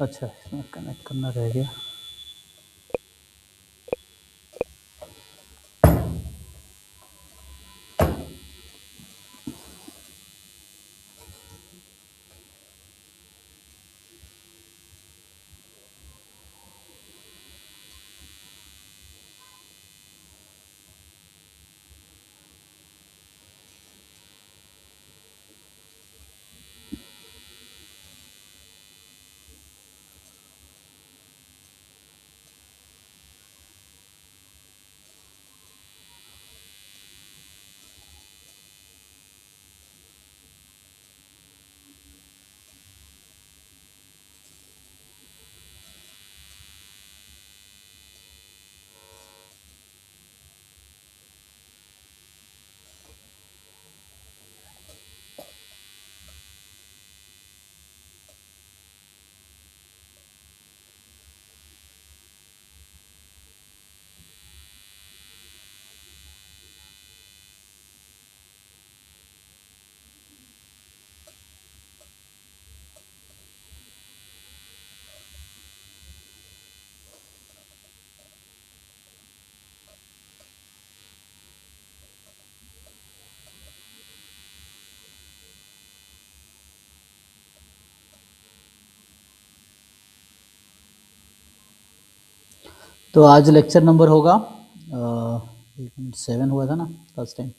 अच्छा, इसमें कनेक्ट करना रह गया। तो आज लेक्चर नंबर होगा 7 हुआ था ना लास्ट टाइम।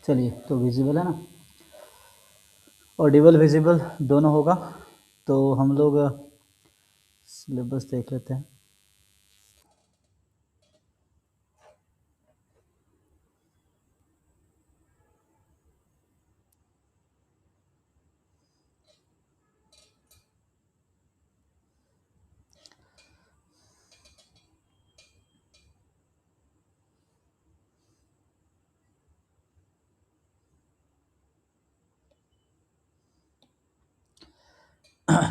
चलिए, तो विजिबल है ना, ऑडिबल विजिबल दोनों होगा। तो हम लोग सिलेबस देख लेते हैं।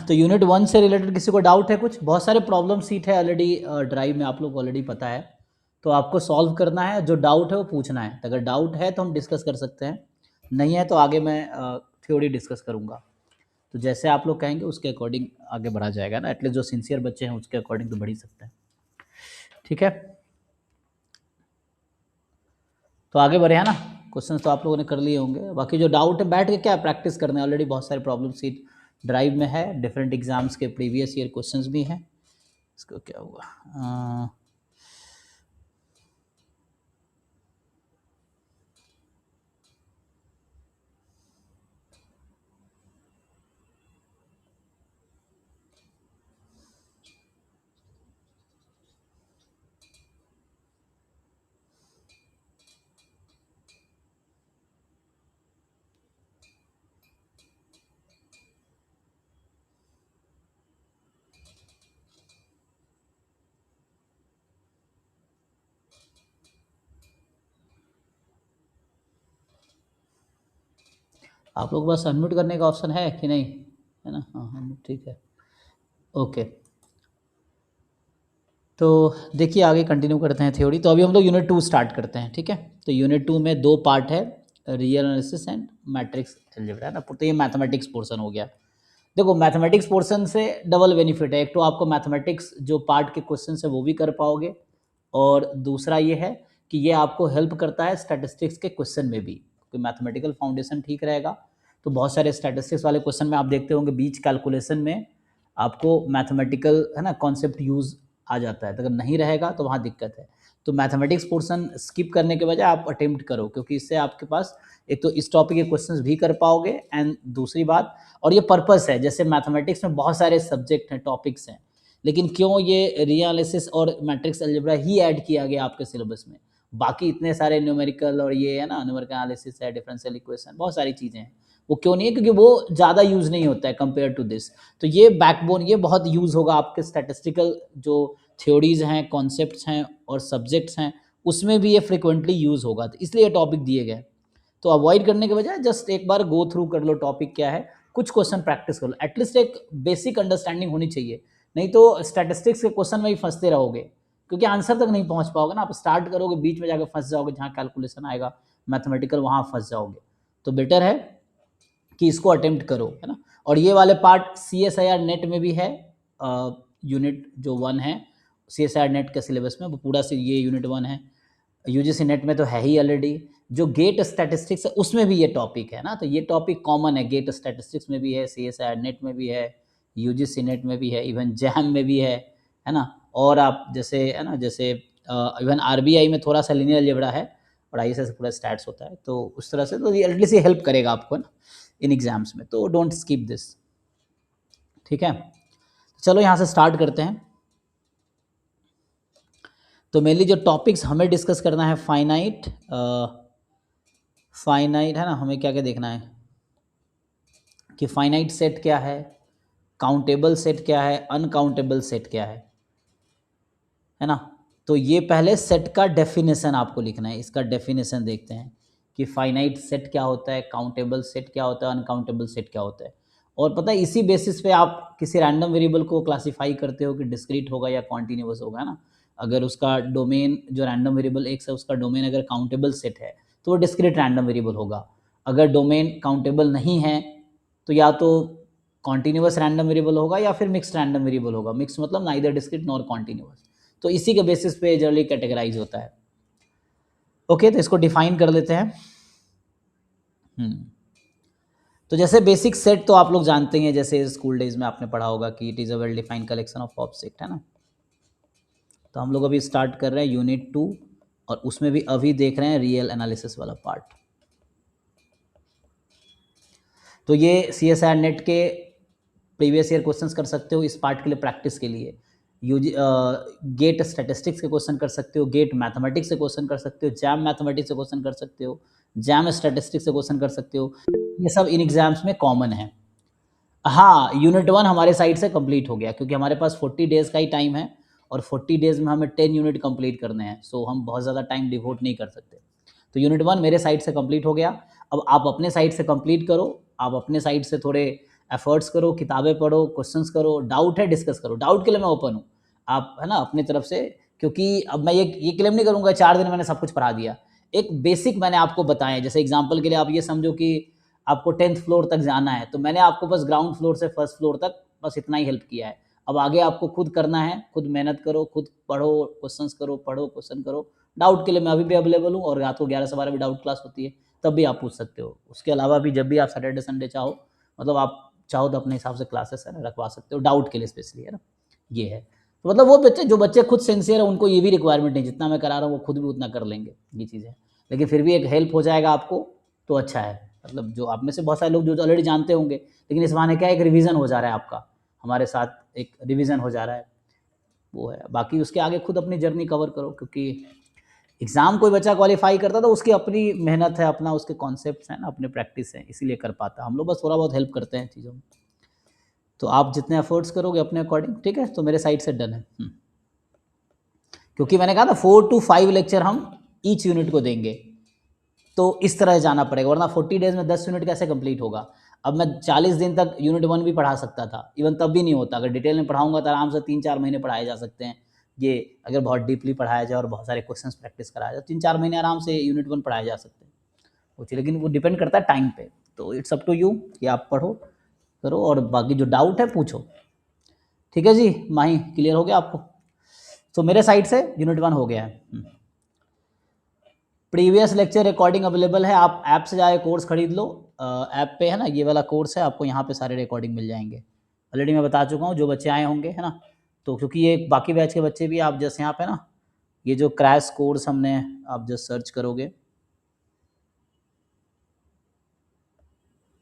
तो यूनिट 1 से रिलेटेड किसी को डाउट है? कुछ बहुत सारे प्रॉब्लम सीट है ऑलरेडी ड्राइव में, आप लोग ऑलरेडी पता है। तो आपको सॉल्व करना है, जो डाउट है वो पूछना है। तो अगर डाउट है तो हम डिस्कस कर सकते हैं, नहीं है तो आगे मैं थ्योरी डिस्कस करूँगा। तो जैसे आप लोग कहेंगे उसके अकॉर्डिंग आगे बढ़ा जाएगा ना। एटलीस्ट जो सिंसियर बच्चे हैं उसके अकॉर्डिंग तो बढ़ ही सकते हैं। ठीक है, तो आगे बढ़े हैं ना। क्वेश्चन तो आप लोगों ने कर लिए होंगे, बाकी जो डाउट है बैठ के क्या प्रैक्टिस करना है। ऑलरेडी बहुत सारे प्रॉब्लम सीट ड्राइव में है, डिफरेंट एग्जाम्स के प्रीवियस ईयर क्वेश्चंस भी हैं। इसको क्या हुआ, आप लोग के पास अनम्यूट करने का ऑप्शन है कि नहीं? है ना, हाँ हाँ ठीक है, ओके। तो देखिए आगे कंटिन्यू करते हैं थ्योरी। तो अभी हम लोग यूनिट 2 स्टार्ट करते हैं, ठीक है। तो यूनिट 2 में 2 पार्ट है, real analysis and matrix algebra, है ना। तो ये मैथमेटिक्स पोर्शन हो गया। देखो मैथमेटिक्स पोर्शन से डबल बेनिफिट है। एक तो आपको मैथमेटिक्स जो पार्ट के क्वेश्चन है वो भी कर पाओगे, और दूसरा ये है कि ये आपको हेल्प करता है स्टैटिस्टिक्स के क्वेश्चन में भी, क्योंकि मैथमेटिकल फाउंडेशन ठीक रहेगा तो बहुत सारे स्टैटिस्टिक्स वाले क्वेश्चन में आप देखते होंगे बीच कैलकुलेशन में आपको मैथमेटिकल, है ना, कॉन्सेप्ट यूज आ जाता है। तो अगर नहीं रहेगा तो वहाँ दिक्कत है। तो मैथमेटिक्स पोर्शन स्किप करने के बजाय आप अटेम्प्ट करो, क्योंकि इससे आपके पास एक तो इस टॉपिक के क्वेश्चंस भी कर पाओगे, एंड दूसरी बात, और ये पर्पस है, जैसे मैथमेटिक्स में बहुत सारे सब्जेक्ट हैं, टॉपिक्स हैं, लेकिन क्यों ये रीएनालिसिस और मैट्रिक्स अलजेब्रा ही ऐड किया गया आपके सिलेबस में? बाकी इतने सारे न्यूमेरिकल और ये है ना, न्यूमेरिकल एनालिसिस है, डिफरेंशियल इक्वेशन, बहुत सारी चीज़ें हैं, वो क्यों नहीं है? क्योंकि वो ज़्यादा यूज़ नहीं होता है कंपेयर टू दिस। तो ये बैकबोन, ये बहुत यूज़ होगा आपके स्टैटिस्टिकल जो थ्योरीज़ हैं, कॉन्सेप्ट्स हैं और सब्जेक्ट्स हैं, उसमें भी ये फ्रिक्वेंटली यूज़ होगा, तो इसलिए ये टॉपिक दिए गए। तो अवॉइड करने के बजाय जस्ट एक बार गो थ्रू कर लो टॉपिक क्या है, कुछ क्वेश्चन प्रैक्टिस कर लो, एटलीस्ट एक बेसिक अंडरस्टैंडिंग होनी चाहिए। नहीं तो स्टैटिस्टिक्स के क्वेश्चन में ही फंसते रहोगे, क्योंकि आंसर तक नहीं पहुंच पाओगे ना, आप स्टार्ट करोगे बीच में जाकर फंस जाओगे, जहाँ कैलकुलेशन आएगा मैथमेटिकल वहाँ फंस जाओगे। तो बेटर है कि इसको अटेम्प्ट करो, है ना। और ये वाले पार्ट CSIR नेट में भी है, यूनिट जो 1 है CSIR नेट के सिलेबस में, वो पूरा से ये यूनिट 1 है। UGC नेट में तो है ही ऑलरेडी। जो गेट स्टैटिस्टिक्स है उसमें भी ये टॉपिक है ना, तो ये टॉपिक कॉमन है, गेट स्टैटिस्टिक्स में भी है, CSIR नेट में भी है, UGC नेट में भी है, इवन जैम में भी है ना। और आप जैसे है ना, जैसे इवन RBI में थोड़ा सा लीनियर अलजेब्रा है और ISS पूरा स्टैट्स होता है, तो उस तरह से तो ये एटलीस्ट ये हेल्प करेगा आपको ना इन एग्जाम्स में, तो डोंट स्किप दिस, ठीक है। चलो यहाँ से स्टार्ट करते हैं। तो मेनली जो टॉपिक्स हमें डिस्कस करना है, फाइनाइट है ना, हमें क्या क्या देखना है कि फाइनाइट सेट क्या है, काउंटेबल सेट क्या है, अनकाउंटेबल सेट क्या है ना। तो ये पहले सेट का डेफिनेशन आपको लिखना है, इसका डेफिनेशन देखते हैं कि फाइनाइट सेट क्या होता है, काउंटेबल सेट क्या होता है, अनकाउंटेबल सेट क्या होता है। और पता है इसी बेसिस पे आप किसी रैंडम वेरिएबल को क्लासीफाई करते हो कि डिस्क्रीट होगा या कॉन्टिन्यूअस होगा, है ना। अगर उसका डोमेन, जो रैंडम वेरिएबल एक्स है उसका डोमेन अगर काउंटेबल सेट है तो वो डिस्क्रीट रैंडम वेरिएबल होगा। अगर डोमेन काउंटेबल नहीं है तो या तो कॉन्टिन्यूअस रैंडम वेरिएबल होगा या फिर मिक्स्ड रैंडम वेरिएबल होगा। मिक्स मतलब नाइदर डिस्क्रीट नॉर कॉन्टिन्यूअस। तो इसी के बेसिस पे जनरली कैटेगराइज होता है। ओके, तो इसको डिफाइन कर लेते हैं। तो जैसे बेसिक सेट तो आप लोग जानते हैं, जैसे स्कूल डेज में आपने पढ़ा होगा कि it is a well defined collection of object, है ना। तो हम लोग अभी स्टार्ट कर रहे हैं यूनिट 2 और उसमें भी अभी देख रहे हैं रियल एनालिसिस वाला पार्ट। तो ये CSIR नेट के प्रीवियस ईयर क्वेश्चंस कर सकते हो, इस पार्ट के लिए प्रैक्टिस के लिए। गेट स्टैटिस्टिक्स के क्वेश्चन कर सकते हो, गेट मैथमेटिक्स से क्वेश्चन कर सकते हो, जैम मैथमेटिक्स से क्वेश्चन कर सकते हो, जैम स्टैटिस्टिक्स से क्वेश्चन कर सकते हो। ये सब इन एग्जाम्स में कॉमन है। हाँ, यूनिट 1 हमारे साइड से कंप्लीट हो गया, क्योंकि हमारे पास 40 डेज़ का ही टाइम है और 40 डेज़ में हमें 10 यूनिट कंप्लीट करने हैं, सो हम बहुत ज़्यादा टाइम डिवोट नहीं कर सकते। तो यूनिट 1 मेरे साइड से कंप्लीट हो गया। अब आप अपने साइड से कंप्लीट करो, आप अपने साइड से थोड़े एफर्ट्स करो, किताबें पढ़ो, क्वेश्चंस करो, डाउट है डिस्कस करो, डाउट के लिए मैं ओपन हूँ। आप है ना अपनी तरफ से, क्योंकि अब मैं ये क्लेम नहीं करूँगा 4 दिन मैंने सब कुछ पढ़ा दिया। एक बेसिक मैंने आपको बताया, जैसे एग्जाम्पल के लिए आप ये समझो कि आपको 10th फ्लोर तक जाना है, तो मैंने आपको बस ग्राउंड फ्लोर से फर्स्ट फ्लोर तक बस इतना ही हेल्प किया है। अब आगे आपको खुद करना है, खुद मेहनत करो, खुद पढ़ो, क्वेश्चंस करो, पढ़ो, क्वेश्चन करो। डाउट के लिए मैं अभी भी अवेलेबल हूँ और रात को 11 से 12 भी डाउट क्लास होती है, तब भी आप पूछ सकते हो। उसके अलावा भी जब भी आप सैटरडे संडे चाहो, मतलब आप चाहो तो अपने हिसाब से क्लासेस है ना रखवा सकते हो, डाउट के लिए स्पेशली, है ना। ये है, तो मतलब वो बच्चे, जो बच्चे खुद सिंसियर है, उनको ये भी रिक्वायरमेंट नहीं, जितना मैं करा रहा हूँ वो खुद भी उतना कर लेंगे ये चीज़ें। लेकिन फिर भी एक हेल्प हो जाएगा आपको, तो अच्छा है। मतलब जो आप में से बहुत सारे लोग जो ऑलरेडी जानते होंगे, लेकिन इस बहाने क्या एक रिवीजन हो जा रहा है आपका, हमारे साथ एक रिवीजन हो जा रहा है, वो है। बाकी उसके आगे खुद अपनी जर्नी कवर करो, क्योंकि एग्ज़ाम कोई बच्चा क्वालिफाई करता तो उसकी अपनी मेहनत है, अपना उसके कॉन्सेप्ट्स हैं ना, अपने प्रैक्टिस है, इसीलिए कर पाता। हम लोग बस थोड़ा बहुत हेल्प करते हैं चीज़ों में। तो आप जितने एफर्ट्स करोगे अपने अकॉर्डिंग, ठीक है, तो मेरे साइड से डन है। क्योंकि मैंने कहा था 4 to 5 लेक्चर हम ईच यूनिट को देंगे, तो इस तरह जाना पड़ेगा, वरना 40 डेज में 10 यूनिट कैसे कंप्लीट होगा। अब मैं 40 दिन तक यूनिट 1 भी पढ़ा सकता था, इवन तब भी नहीं होता। अगर डिटेल में पढ़ाऊंगा तो आराम से 3-4 महीने पढ़ाए जा सकते हैं। ये अगर बहुत डीपली पढ़ाया जाए और बहुत सारे क्वेश्चंस प्रैक्टिस कराया जाए, 3-4 महीने आराम से यूनिट 1 पढ़ाए जा सकते हैं वो चीज़। लेकिन वो डिपेंड करता है टाइम पे, तो इट्स अप टू यू कि आप पढ़ो, करो, और बाकी जो डाउट है पूछो। ठीक है जी, माही क्लियर हो गया आपको। तो मेरे साइड से यूनिट 1 हो गया है। प्रीवियस लेक्चर रिकॉर्डिंग अवेलेबल है, आप ऐप से जाए कोर्स खरीद लो। ऐप पे है ना, ये वाला कोर्स है, आपको यहाँ पे सारे रिकॉर्डिंग मिल जाएंगे। ऑलरेडी मैं बता चुका हूँ, जो बच्चे आए होंगे, है ना। तो क्योंकि ये बाकी बैच के बच्चे भी, आप जैसे यहाँ पे ना, ये जो क्रैश कोर्स हमने, आप जस्ट सर्च करोगे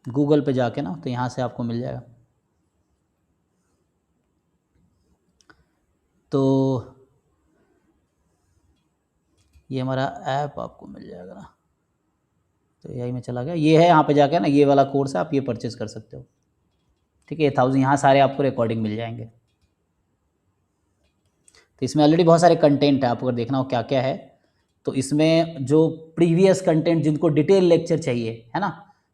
गूगल पे जाके ना, तो यहाँ से आपको मिल जाएगा। तो ये हमारा ऐप आपको मिल जाएगा ना, तो यही में चला गया, ये है यहाँ पे जाके ना, ये वाला कोर्स है, आप ये परचेज कर सकते हो, ठीक है। 1000 यहाँ सारे आपको रिकॉर्डिंग मिल जाएंगे। तो इसमें ऑलरेडी बहुत सारे कंटेंट है, आपको अगर देखना हो क्या क्या है, तो इसमें जो प्रीवियस कंटेंट जिनको डिटेल लेक्चर चाहिए है ना,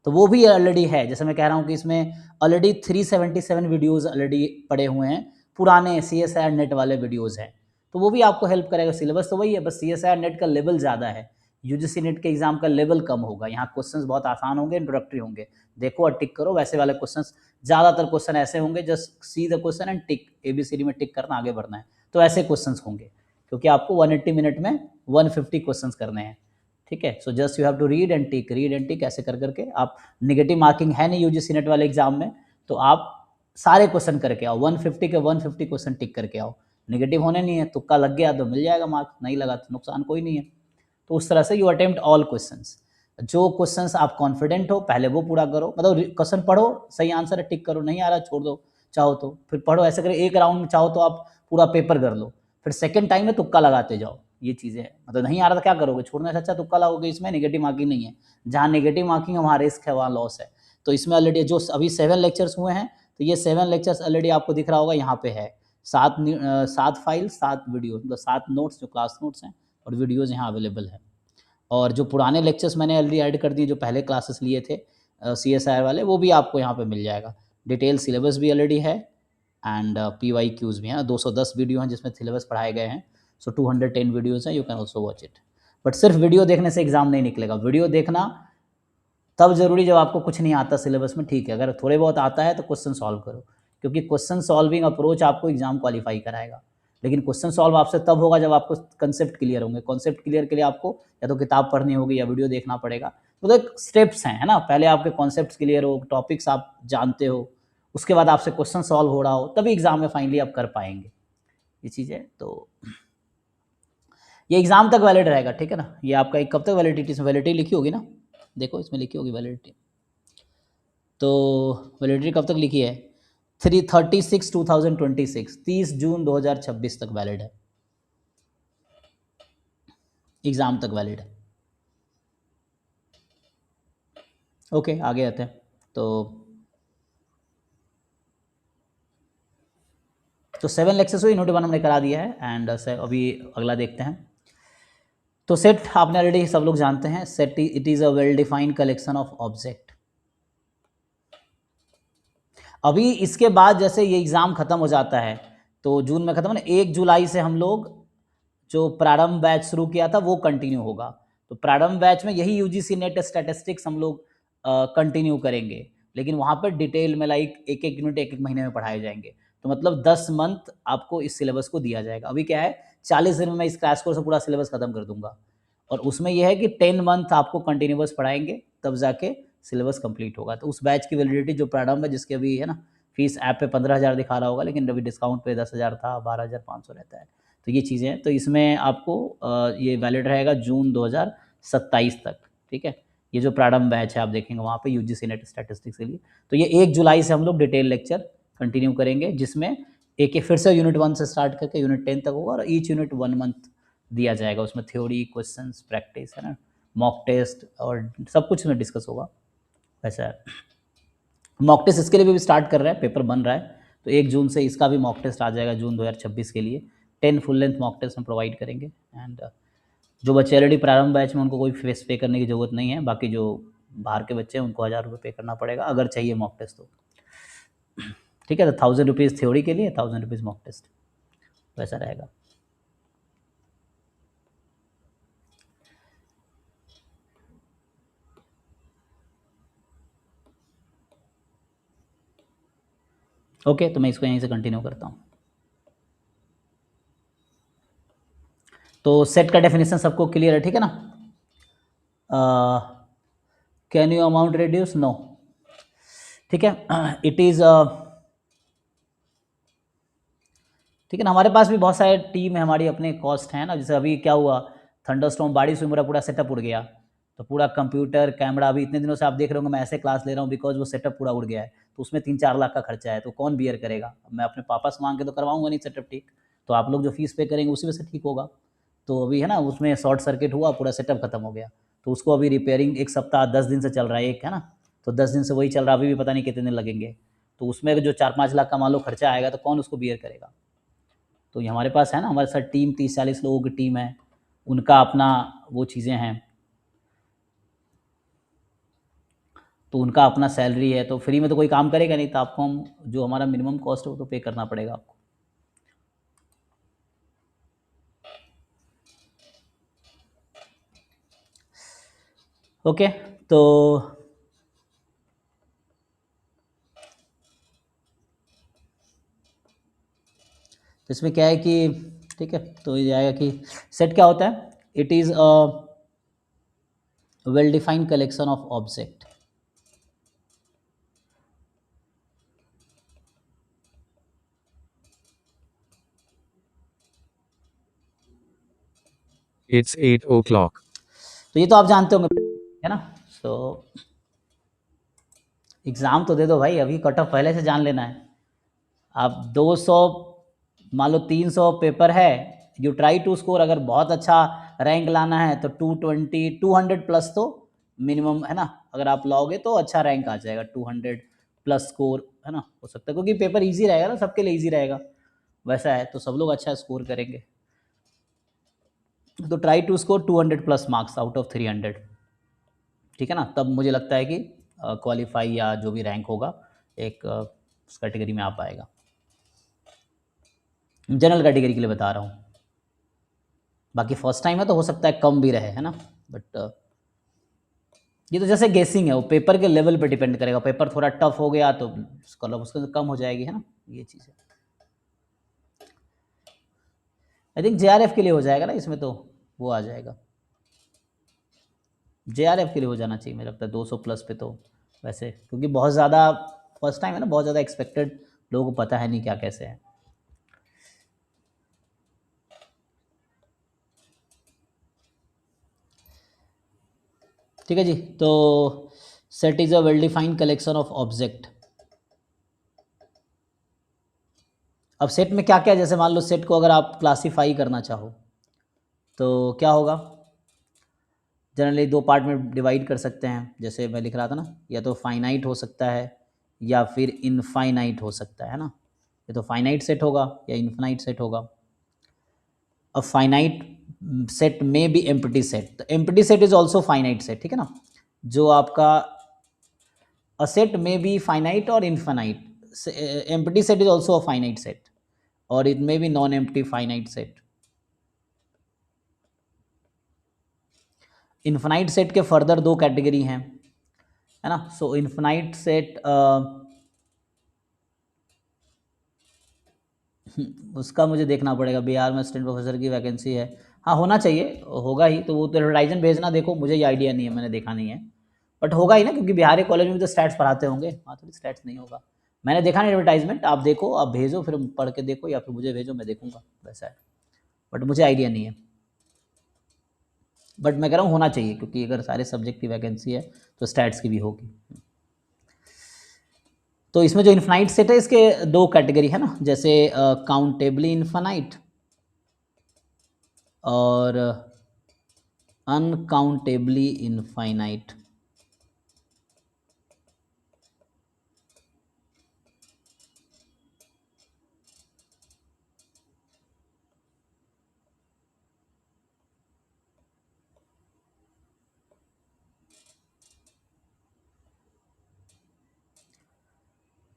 तो वो भी ऑलरेडी है। जैसे मैं कह रहा हूँ कि इसमें ऑलरेडी 377 वीडियोज़ ऑलरेडी पड़े हुए हैं, पुराने CSIR नेट वाले वीडियोज़ हैं, तो वो भी आपको हेल्प करेगा। सिलेबस तो वही है, बस CSIR नेट का लेवल ज़्यादा है, UGC नेट के एग्जाम का लेवल कम होगा। यहाँ क्वेश्चंस बहुत आसान होंगे, इंट्रोडक्टरी होंगे, देखो और टिक करो, वैसे वाले क्वेश्चंस ज़्यादातर क्वेश्चन ऐसे होंगे, just see the question and tick, ABCD में टिक करना, आगे बढ़ना है, तो ऐसे क्वेश्चंस होंगे, क्योंकि आपको 180 मिनट में 150 क्वेश्चंस करने हैं, ठीक है। So just you have to read and tick ऐसे कर करके आप, नेगेटिव मार्किंग है नहीं UGC नेट वाले एग्जाम में, तो आप सारे क्वेश्चन करके आओ, 150 के 150 क्वेश्चन टिक करके आओ, नेगेटिव होने नहीं है, तुक्का लग गया तो मिल जाएगा मार्क्स, नहीं लगा तो नुकसान कोई नहीं है। तो उस तरह से यू अटेम्प्ट ऑल क्वेश्चंस, जो क्वेश्चंस आप कॉन्फिडेंट हो पहले वो पूरा करो, मतलब क्वेश्चन पढ़ो, सही आंसर है टिक करो, नहीं आ रहा छोड़ दो, चाहो तो फिर पढ़ो, ऐसे करें एक राउंड में, चाहो तो आप पूरा पेपर कर लो, फिर सेकंड टाइम में तुक्का लगाते जाओ, ये चीज़ें हैं। मतलब नहीं आ रहा तो क्या करोगे, छोड़ने से अच्छा तुक्का लगाओगे, इसमें नेगेटिव मार्किंग नहीं है, जहाँ नेगेटिव मार्किंग है वहाँ रिस्क है, वहाँ लॉस है। तो इसमें ऑलरेडी जो अभी 7 लेक्चर्स हुए हैं, तो ये 7 लेक्चर्स ऑलरेडी आपको दिख रहा होगा यहाँ पे है, 7 फाइल 7 वीडियो, मतलब 7 नोट्स जो क्लास नोट्स हैं, और वीडियोज़ यहाँ अवेलेबल है। और जो पुराने लेक्चर्स मैंने ऑलरेडी ऐड कर दिए, जो पहले क्लासेस लिए थे CSIR वाले, वो भी आपको यहाँ पे मिल जाएगा। डिटेल सिलेबस भी ऑलरेडी है, एंड PYQs भी हैं, 210 वीडियो हैं जिसमें सिलेबस पढ़ाए गए हैं, सो 210 वीडियोज़ हैं, you can also watch it. But सिर्फ वीडियो देखने से एग्ज़ाम नहीं निकलेगा, वीडियो देखना तब ज़रूरी जब आपको कुछ नहीं आता सिलेबस में, ठीक है, अगर थोड़े बहुत आता है तो क्वेश्चन सॉल्व करो, क्योंकि क्वेश्चन सॉल्विंग अप्रोच आपको एग्जाम क्वालिफाई कराएगा। लेकिन क्वेश्चन सॉल्व आपसे तब होगा जब आपको कंसेप्ट क्लियर होंगे, कॉन्सेप्ट क्लियर के लिए आपको या तो किताब पढ़नी होगी या वीडियो देखना पड़ेगा, तो एक स्टेप्स हैं, है ना, पहले आपके कॉन्सेप्ट क्लियर हो, टॉपिक्स आप जानते हो, उसके बाद आपसे क्वेश्चन सॉल्व हो रहा हो, तभी एग्जाम में फाइनली आप कर पाएंगे ये चीज़ें। तो ये एग्जाम तक वैलिड रहेगा, ठीक है ना। ये आपका एक कब तक वैलिडिटी, इसमें वैलिडिटी लिखी होगी ना, देखो इसमें लिखी होगी वैलिडिटी, तो वैलिडिटी कब तक लिखी है, 3/36/2026, 30 जून 2026 तक वैलिड है, एग्ज़ाम तक वैलिड है। ओके आगे आते हैं। तो 7 लेक्चर्स हुई, नोट 1 हमने करा दिया है, एंड अभी अगला देखते हैं। तो सेट आपने ऑलरेडी सब लोग जानते हैं, set it is a well defined collection of object. अभी इसके बाद जैसे ये एग्ज़ाम ख़त्म हो जाता है, तो जून में ख़त्म हो ना, 1 जुलाई से हम लोग जो प्रारंभ बैच शुरू किया था वो कंटिन्यू होगा। तो प्रारंभ बैच में यही UGC नेट स्टैटिस्टिक्स हम लोग कंटिन्यू करेंगे, लेकिन वहाँ पर डिटेल में लाइक एक एक यूनिट एक एक महीने में पढ़ाए जाएंगे। तो मतलब 10 मंथ आपको इस सिलेबस को दिया जाएगा। अभी क्या है, 40 दिन में मैं इस क्रैश कोर्स से पूरा सिलेबस खत्म कर दूंगा, और उसमें यह है कि 10 मंथ आपको कंटिन्यूस पढ़ाएंगे, तब जाके सिलेबस कंप्लीट होगा। तो उस बैच की वैलिडिटी जो प्रारंभ है, जिसके अभी है ना फीस ऐप पे 15,000 दिखा रहा होगा, लेकिन अभी डिस्काउंट पे 10,000 था, 12,500 रहता है। तो ये चीज़ें हैं, तो इसमें आपको ये वैलिड रहेगा जून 2027 तक, ठीक है। ये जो प्रारंभ बैच है आप देखेंगे वहाँ पे UGC नेट स्टैटिस्टिक्स के लिए, तो ये 1 जुलाई से हम लोग डिटेल लेक्चर कंटिन्यू करेंगे, जिसमें एक फिर से यूनिट 1 से स्टार्ट करके यूनिट 10 तक होगा, और ईच यूनिट 1 मंथ दिया जाएगा। उसमें थ्योरी, क्वेश्चंस, प्रैक्टिस, है ना, मॉक टेस्ट और सब कुछ में डिस्कस होगा। वैसा है, मॉक टेस्ट इसके लिए भी स्टार्ट कर रहे हैं, पेपर बन रहा है, तो 1 जून से इसका भी मॉक टेस्ट आ जाएगा जून 2026 के लिए। 10 फुल लेंथ मॉक टेस्ट हम प्रोवाइड करेंगे, एंड जो बच्चे ऑलरेडी प्रारंभ बैच में, उनको कोई फीस पे करने की ज़रूरत नहीं है। बाकी जो बाहर के बच्चे हैं उनको 1000 रुपये पे करना पड़ेगा अगर चाहिए मॉक टेस्ट तो, ठीक है। तो 1000 रुपीज़ थ्योरी के लिए, 1000 रुपीज़ मॉक टेस्ट, वैसा रहेगा। ओके, तो मैं इसको यहीं से कंटिन्यू करता हूँ। तो सेट का डेफिनेशन सबको क्लियर है, ठीक है ना। Can you amount reduce, no, ठीक है। इट इज़ ठीक है ना, हमारे पास भी बहुत सारे टीम है, हमारी अपने कॉस्ट हैं ना। जैसे अभी क्या हुआ, थंडरस्टॉर्म बारिश हुई, मेरा पूरा सेटअप उड़ गया, तो पूरा कंप्यूटर कैमरा, अभी इतने दिनों से आप देख रहे होंगे मैं ऐसे क्लास ले रहा हूँ बिकॉज वो सेटअप पूरा उड़ गया है, तो उसमें 3-4 लाख का खर्चा है, तो कौन बियर करेगा। मैं अपने पापा से मांग के तो करवाऊंगा नहीं सेटअप ठीक, तो आप लोग जो फीस पे करेंगे उसी में से ठीक होगा। तो अभी है ना, उसमें शॉर्ट सर्किट हुआ, पूरा सेटअप खत्म हो गया, तो उसको अभी रिपेयरिंग 1 सप्ताह 10 दिन से चल रहा है एक, है ना, तो 10 दिन से वही चल रहा है, अभी भी पता नहीं कितने दिन लगेंगे। तो उसमें जो 4-5 लाख का मान लो खर्चा आएगा, तो कौन उसको बियर करेगा। तो ये हमारे पास है ना, हमारे साथ टीम 30-40 लोगों की टीम है, उनका अपना वो चीज़ें हैं, तो उनका अपना सैलरी है, तो फ्री में तो कोई काम करेगा नहीं, तो आपको हम जो हमारा मिनिमम कॉस्ट है वो तो पे करना पड़ेगा आपको। ओके, तो इसमें क्या है कि ठीक है, तो ये आएगा कि सेट क्या होता है, it is a well defined collection of object. It's 8 o'clock. तो ये तो आप जानते होंगे, है ना। तो एग्ज़ाम तो दे दो भाई, अभी कट ऑफ पहले से जान लेना है। आप 200 मान लो 300 पेपर है, यू ट्राई टू स्कोर, अगर बहुत अच्छा रैंक लाना है तो 220 200 प्लस तो मिनिमम, है ना, अगर आप लाओगे तो अच्छा रैंक आ जाएगा, 200 प्लस स्कोर, है ना, हो सकता है, क्योंकि पेपर इजी रहेगा ना, सबके लिए इजी रहेगा, वैसा है, तो सब लोग अच्छा स्कोर करेंगे। तो try to score 200 plus marks out of 300, ठीक है ना, तब मुझे लगता है कि क्वालिफाई या जो भी रैंक होगा एक उस कैटेगरी में आ पाएगा। जनरल कैटेगरी के लिए बता रहा हूँ, बाकी फर्स्ट टाइम है तो हो सकता है कम भी रहे, है ना, बट ये तो जैसे गेसिंग है, वो पेपर के लेवल पे डिपेंड करेगा, पेपर थोड़ा टफ हो गया तो स्कॉलर उसके कम हो जाएगी, है ना, ये चीज़ है। आई थिंक जेआरएफ के लिए हो जाएगा ना इसमें, तो वो आ जाएगा, जेआरएफ के लिए हो जाना चाहिए, मुझे लगता है 200 प्लस पे तो, वैसे क्योंकि बहुत ज़्यादा फर्स्ट टाइम है ना, बहुत ज़्यादा एक्सपेक्टेड, लोगों को पता है नहीं क्या कैसे है। ठीक है जी, तो set is a well defined collection of object. अब सेट में क्या क्या, जैसे मान लो सेट को अगर आप क्लासीफाई करना चाहो तो क्या होगा, जनरली 2 पार्ट में डिवाइड कर सकते हैं, जैसे मैं लिख रहा था ना, या तो फाइनाइट हो सकता है या फिर इनफाइनाइट हो सकता है ना, या तो फाइनाइट सेट होगा या इनफाइनाइट सेट होगा। अ फाइनाइट सेट में बी एम्प्टी सेट, तो empty set is also finite set, ठीक है ना, जो आपका अ सेट में बी फाइनाइट और infinite, empty set is also a finite set, और it may be non empty finite set. Infinite set के फर्दर 2 कैटेगरी हैं, है ना, सो इन्फिनाइट सेट उसका मुझे देखना पड़ेगा, बिहार में असिस्टेंट प्रोफेसर की वैकेंसी है, हाँ होना चाहिए, होगा ही, तो वो तो एडवर्टाइजमेंट भेजना, देखो मुझे ये आइडिया नहीं है, मैंने देखा नहीं है, बट होगा ही ना, क्योंकि बिहारी कॉलेज में भी तो स्टैट्स पढ़ाते होंगे, वहाँ थोड़ी स्टैट्स नहीं होगा, मैंने देखा नहीं एडवर्टाइजमेंट, आप देखो, आप भेजो, फिर पढ़ के देखो, या फिर मुझे भेजो, मैं देखूंगा, वैसा है, बट मुझे आइडिया नहीं है, बट मैं कह रहा हूँ होना चाहिए, क्योंकि अगर सारे सब्जेक्ट की वैकेंसी है तो स्टैट्स की भी होगी। तो इसमें जो इन्फानाइट सेट है, इसके 2 कैटेगरी है ना, जैसे काउंटेबली इन्फानाइट और अनकाउंटेबली इनफाइनाइट।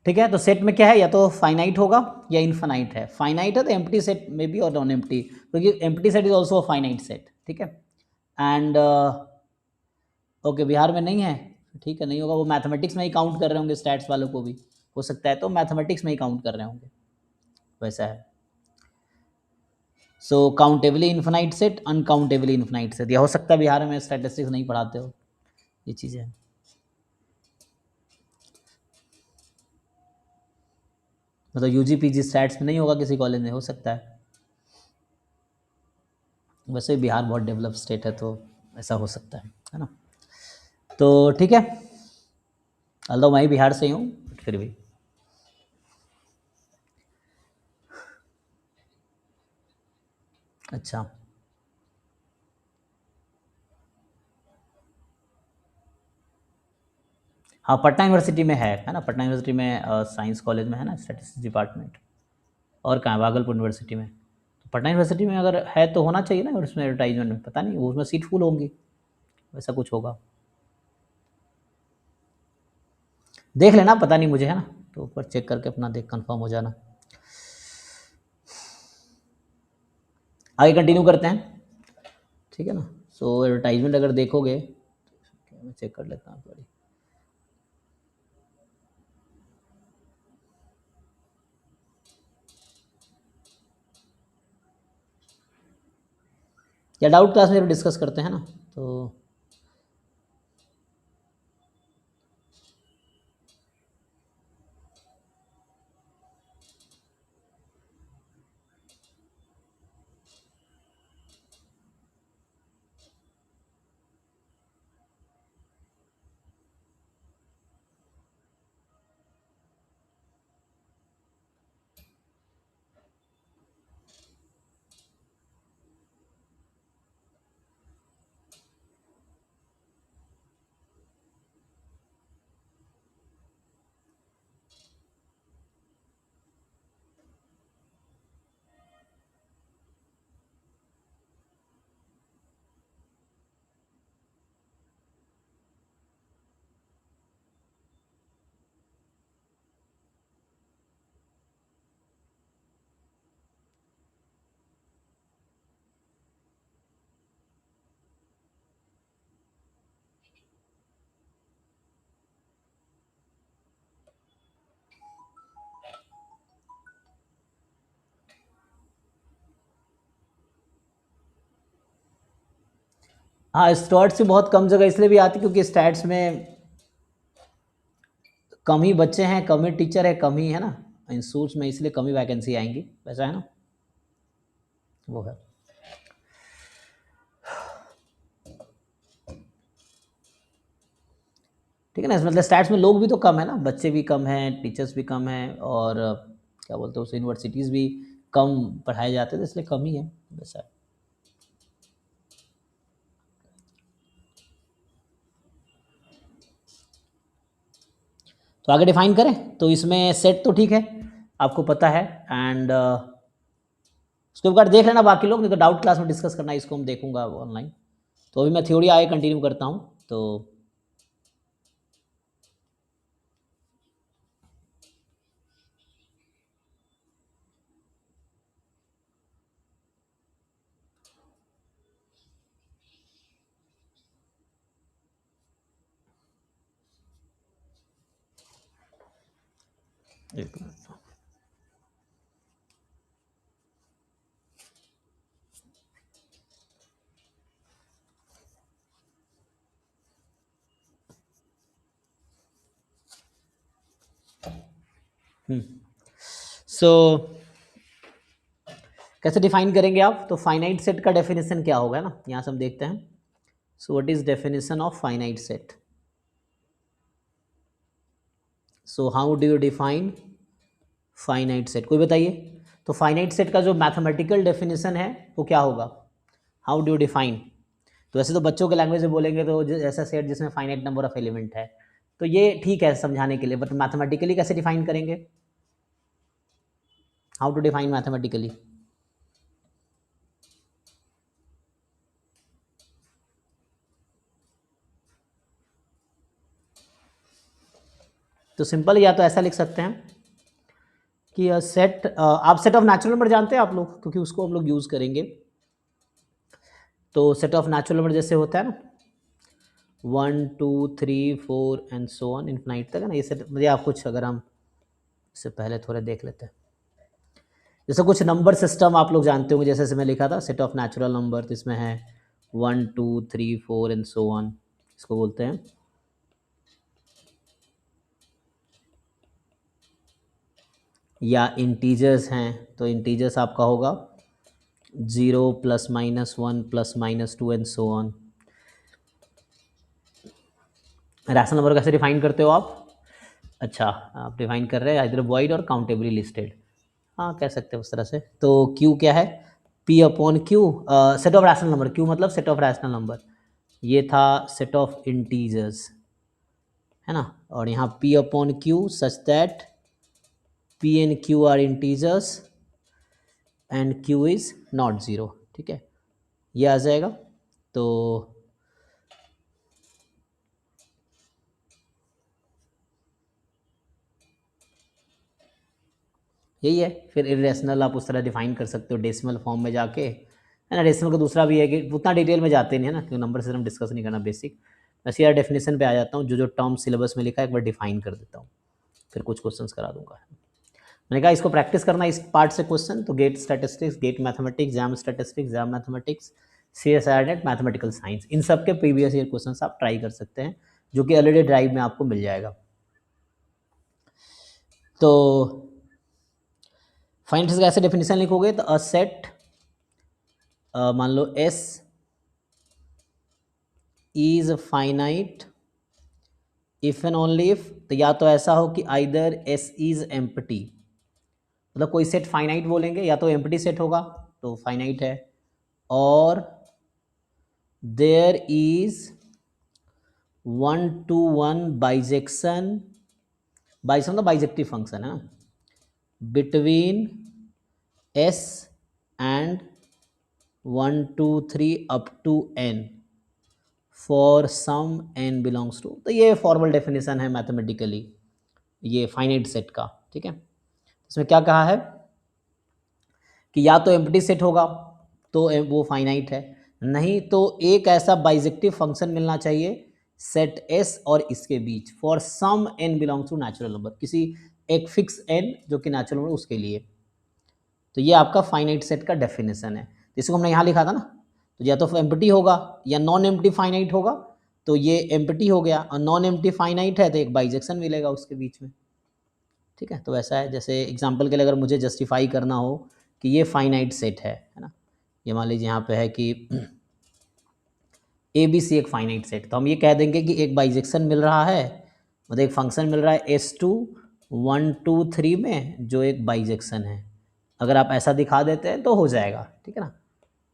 ठीक है, तो सेट में क्या है, या तो फाइनाइट होगा या इनफाइनाइट है, फाइनाइट है तो एम्प्टी सेट में भी और नॉन एम्प्टी, क्योंकि empty set is also a finite set, ठीक है, एंड ओके बिहार में नहीं है, ठीक है, नहीं होगा, वो मैथमेटिक्स में ही काउंट कर रहे होंगे, स्टैट्स वालों को भी हो सकता है, तो मैथमेटिक्स में ही काउंट कर रहे होंगे, वैसा है। So countably infinite set, uncountably infinite set, या हो सकता है बिहार में स्टैटिस्टिक्स नहीं पढ़ाते हो, ये चीज़ें हैं। मतलब यूजी पीजी स्टैट्स में नहीं होगा किसी कॉलेज में, हो सकता है, वैसे बिहार बहुत डेवलप स्टेट है तो ऐसा हो सकता है ना, तो ठीक है, although मैं ही बिहार से ही हूँ, बट फिर भी अच्छा, हाँ पटना यूनिवर्सिटी में है ना, पटना यूनिवर्सिटी में साइंस कॉलेज में है ना स्टैटिस्टिक्स डिपार्टमेंट। और कहाँ है? भागलपुर यूनिवर्सिटी में। तो पटना यूनिवर्सिटी में अगर है तो होना चाहिए ना उसमें एडवर्टाइजमेंट में, पता नहीं वो उसमें सीट फुल होंगी, वैसा कुछ होगा, देख लेना, पता नहीं मुझे, है ना, तो ऊपर चेक करके अपना देख कंफर्म हो जाना। आगे कंटिन्यू करते हैं, ठीक है ना। सो एडवर्टाइजमेंट अगर देखोगे, मैं चेक कर लेता हूँ सॉरी। या डाउट क्लास में डिस्कस करते हैं ना, तो हाँ स्टैट्स से बहुत कम जगह इसलिए भी आती क्योंकि स्टैट्स में कम ही बच्चे हैं, कम ही टीचर है, कम ही है ना इंस्टीट्यूट्स में, इसलिए कम ही वैकेंसी आएंगी, वैसा है ना, वो है। ठीक है ना, मतलब स्टैट्स में लोग भी तो कम है ना, बच्चे भी कम हैं, टीचर्स भी कम हैं, और क्या बोलते हैं उस यूनिवर्सिटीज़ भी कम पढ़ाए जाते थे, इसलिए कम ही है, वैसा है। तो आगे डिफाइन करें, तो इसमें सेट तो ठीक है, आपको पता है, एंड उसके बाद देख लेना बाकी लोग, नहीं तो डाउट क्लास में डिस्कस करना, इसको हम देखूंगा ऑनलाइन। तो अभी मैं थ्योरी आगे कंटिन्यू करता हूँ, तो एक मिनट। सो कैसे डिफाइन करेंगे आप, तो फाइनाइट सेट का डेफिनेशन क्या होगा ना, यहाँ से हम देखते हैं। So what is definition of finite set, so how do you define finite set, कोई बताइए। तो फाइनाइट सेट का जो मैथमेटिकल डेफिनेशन है वो क्या होगा, हाउ डू यू डिफाइन। तो वैसे तो बच्चों के लैंग्वेज में बोलेंगे तो ऐसा सेट जिसमें फाइनाइट नंबर ऑफ एलिमेंट है, तो ये ठीक है समझाने के लिए, बट मैथमेटिकली कैसे डिफाइन करेंगे, हाउ टू डिफाइन मैथमेटिकली। तो सिंपल या तो ऐसा लिख सकते हैं कि सेट, आप सेट ऑफ नेचुरल नंबर जानते हैं आप लोग, क्योंकि उसको हम लोग यूज़ करेंगे। तो सेट ऑफ नेचुरल नंबर जैसे होता है ना 1 2 3 4 एंड सो ऑन इन्फिनाइट तक, है ना, ये सेट मुझे आप कुछ, अगर हम इससे पहले थोड़े देख लेते हैं, जैसे कुछ नंबर सिस्टम आप लोग जानते होंगे, जैसे मैं लिखा था सेट ऑफ नेचुरल नंबर, तो इसमें है 1 2 3 4 एंड सो ऑन, इसको बोलते हैं। या इंटीजर्स हैं, तो इंटीजर्स आपका होगा 0 plus minus 1 plus minus 2 and so on. Rational number कैसे डिफाइन करते हो आप, अच्छा आप डिफाइन कर रहे हैं इधर वॉइड और काउंटेबली लिस्टेड, हाँ कह सकते हैं उस तरह से। तो क्यू क्या है, P upon Q, set of rational number, Q मतलब सेट ऑफ रैशनल नंबर, ये था सेट ऑफ इंटीजर्स, है ना, और यहाँ P upon Q such that P and Q are integers and Q is not zero, ठीक है, ये आ जाएगा। तो यही है, फिर इरेशनल आप उस तरह डिफाइन कर सकते हो डेसिमल फॉर्म में जाके, है ना। डेसिमल का दूसरा भी है कि उतना डिटेल में जाते नहीं है ना, क्योंकि नंबर सिस्टम डिस्कस नहीं करना बेसिक, बस यार डेफिनेशन पे आ जाता हूँ, जो जो टर्म सिलेबस में लिखा है एक बार डिफाइन कर देता हूँ, फिर कुछ क्वेश्चंस करा दूंगा। मैंने कहा इसको प्रैक्टिस करना इस पार्ट से क्वेश्चन, तो GATE statistics, GATE mathematics, JAM statistics, JAM mathematics, CSIR NET, mathematical science, इन सब के प्रीवियस ईयर क्वेश्चंस आप ट्राई कर सकते हैं, जो कि ऑलरेडी ड्राइव में आपको मिल जाएगा। तो फाइंड का ऐसे डेफिनेशन लिखोगे तो अ सेट, मान लो S is finite if and only if, तो या तो ऐसा हो कि आइदर S इज एम्प्टी, मतलब कोई सेट फाइनाइट बोलेंगे, या तो एम्प्टी सेट होगा तो फाइनाइट है, और there is 1-to-1 bijection, bijection मतलब बाइजेक्टिव फंक्शन है, between S and 1-2-3 up to n for some n belongs to, तो ये फॉर्मल डेफिनेशन है मैथमेटिकली ये फाइनाइट सेट का, ठीक है। इसमें क्या कहा है कि या तो एम्प्टी सेट होगा तो वो फाइनाइट है, नहीं तो एक ऐसा बाइजेक्टिव फंक्शन मिलना चाहिए सेट S और इसके बीच, for some n belongs to natural number, किसी एक फिक्स n जो कि नेचुरल नंबर उसके लिए, तो ये आपका फाइनाइट सेट का डेफिनेशन है, जिसको हमने यहाँ लिखा था ना, तो या तो एम्प्टी होगा या नॉन एम्प्टी फाइनाइट होगा, तो ये एम्प्टी हो गया, और नॉन एम्प्टी फाइनाइट है तो एक बाइजेक्शन मिलेगा उसके बीच में, ठीक है। तो ऐसा है, जैसे एग्जांपल के लिए अगर मुझे जस्टिफाई करना हो कि ये फाइनाइट सेट है ना, ये मान लीजिए यहाँ पे है कि ABC एक फाइनाइट सेट, तो हम ये कह देंगे कि एक बाइजेक्शन मिल रहा है, मतलब एक फंक्शन मिल रहा है S2 1-2-3 में जो एक बाइजेक्शन है, अगर आप ऐसा दिखा देते हैं तो हो जाएगा, ठीक है ना।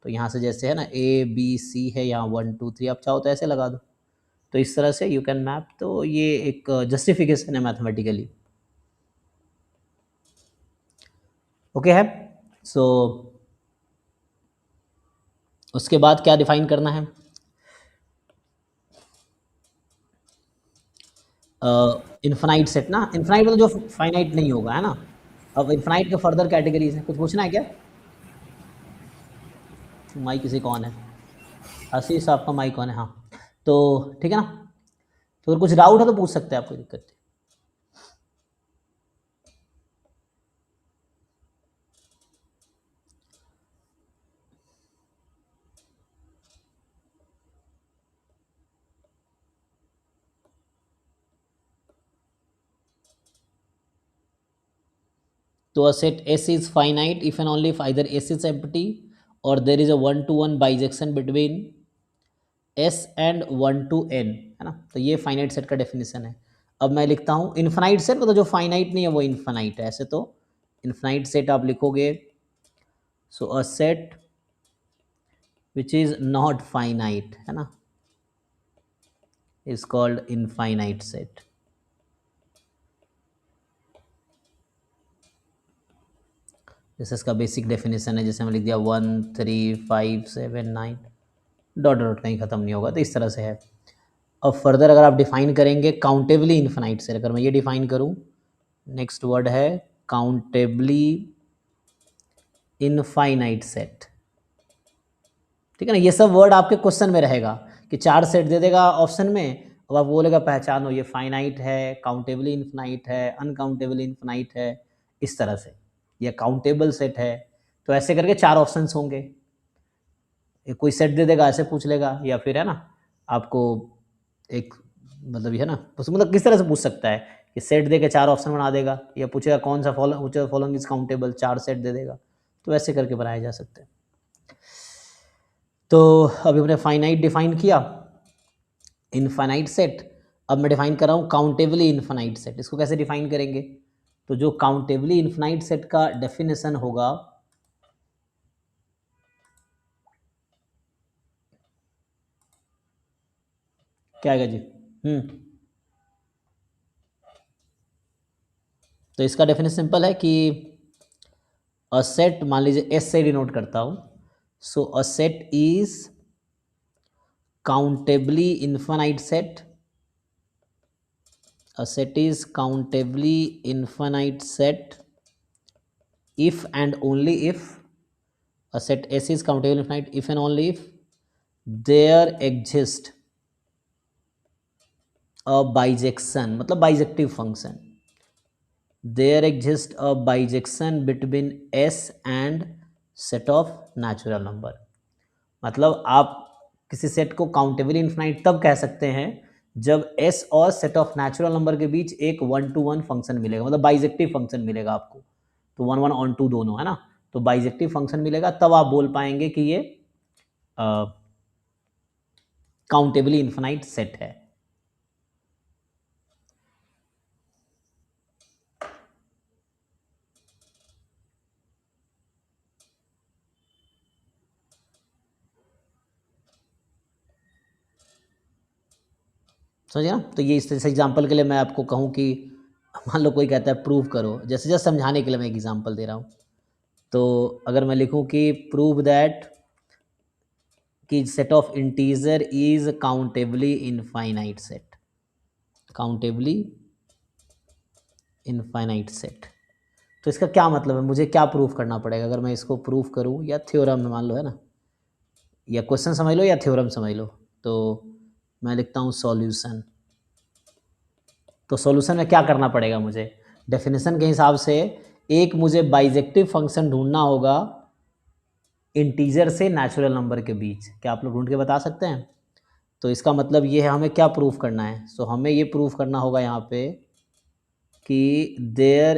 तो यहाँ से जैसे है ना ABC है, यहाँ 1-2-3 आप चाहो तो ऐसे लगा दो, तो इस तरह से यू कैन मैप, तो ये एक जस्टिफिकेशन है मैथमेटिकली, ओके है। सो उसके बाद क्या डिफाइन करना है, इन्फानाइट सेट ना, इन्फानाइट मतलब जो फाइनाइट नहीं होगा, है ना। अब इन्फानाइट के फर्दर कैटेगरीज है, कुछ पूछना है क्या, माइक किसी कौन है, आशीष आपका माइक कौन है, हाँ, तो ठीक है ना, तो अगर कुछ डाउट है तो पूछ सकते हैं आप, कोई दिक्कत नहीं। तो a set S is finite if and only if either S is empty or there is a 1-to-1 bijection between S and 1-to-n, है ना, तो ये फाइनाइट सेट का डेफिनेशन है। अब मैं लिखता हूँ इन्फानाइट सेट, मतलब जो फाइनाइट नहीं है वो इन्फानाइट है, ऐसे तो इन्फानाइट सेट आप लिखोगे, so a set which is not finite, है ना, इज कॉल्ड इनफाइनाइट सेट। जैसे इसका बेसिक डेफिनेशन है, जैसे हमने लिख दिया 1 3 5 7 9 डॉट डॉट कहीं ख़त्म नहीं होगा, तो इस तरह से है। अब फर्दर अगर आप डिफाइन करेंगे काउंटेबली इन्फानाइट सेट, अगर मैं ये डिफाइन करूँ, नेक्स्ट वर्ड है काउंटेबली इनफाइनाइट सेट, ठीक है ना। ये सब वर्ड आपके क्वेश्चन में रहेगा कि 4 सेट दे देगा ऑप्शन में, अब आप बोलेगा पहचानो ये फाइनाइट है, काउंटेबली इन्फानाइट है, अनकाउंटेबली इन्फानाइट है, इस तरह से, या काउंटेबल सेट है, तो ऐसे करके 4 ऑप्शंस होंगे, कोई सेट दे देगा ऐसे पूछ लेगा, या फिर है ना आपको एक मतलब ये है ना, मतलब किस तरह से पूछ सकता है कि सेट दे के 4 ऑप्शन बना देगा, या पूछेगा कौन सा फॉलोइंग इज काउंटेबल, 4 सेट दे देगा, तो ऐसे करके बनाए जा सकते हैं। तो अभी हमने फाइनाइट डिफाइन किया, इनफाइनाइट सेट, अब मैं डिफाइन कर रहा हूँ काउंटेबली इनफाइनाइट सेट, इसको कैसे डिफाइन करेंगे, तो जो काउंटेबली इनफाइनाइट सेट का डेफिनेशन होगा क्या आएगा जी? तो इसका डेफिनेशन सिंपल है कि अ सेट, मान लीजिए एस से डिनोट करता हूँ, so a set is countably infinite set, a set is countably infinite set if and only if a set S is countably infinite if and only if there exists a bijection, मतलब bijective function, there exists a bijection between S and set of natural number। मतलब आप किसी set को countably infinite तब कह सकते हैं जब एस और सेट ऑफ नेचुरल नंबर के बीच एक 1 to 1 फंक्शन मिलेगा, मतलब बाइजेक्टिव फंक्शन मिलेगा आपको। तो 1 1 ऑन टू दोनों है ना, तो बाइजेक्टिव फंक्शन मिलेगा तब आप बोल पाएंगे कि ये काउंटेबली इन्फिनाइट सेट है। समझिए ना? तो ये इस एग्जाम्पल के लिए मैं आपको कहूँ कि मान लो कोई कहता है प्रूव करो, जैसे जस्ट समझाने के लिए मैं एक एग्जाम्पल दे रहा हूँ। तो अगर मैं लिखूँ कि प्रूव दैट कि set of integer is countably infinite set, countably infinite set, तो इसका क्या मतलब है, मुझे क्या प्रूफ करना पड़ेगा? अगर मैं इसको प्रूफ करूँ, या थ्योरम में मान लो, है ना, या क्वेश्चन समझ लो या थ्योरम समझ लो, तो मैं लिखता हूँ सॉल्यूशन। तो सॉल्यूशन में क्या करना पड़ेगा मुझे? डेफिनेशन के हिसाब से एक मुझे बाइजेक्टिव फंक्शन ढूंढना होगा इंटीजर से नेचुरल नंबर के बीच। क्या आप लोग ढूंढ के बता सकते हैं? तो इसका मतलब ये है, हमें क्या प्रूफ करना है? सो हमें ये प्रूफ करना होगा यहाँ पे कि देयर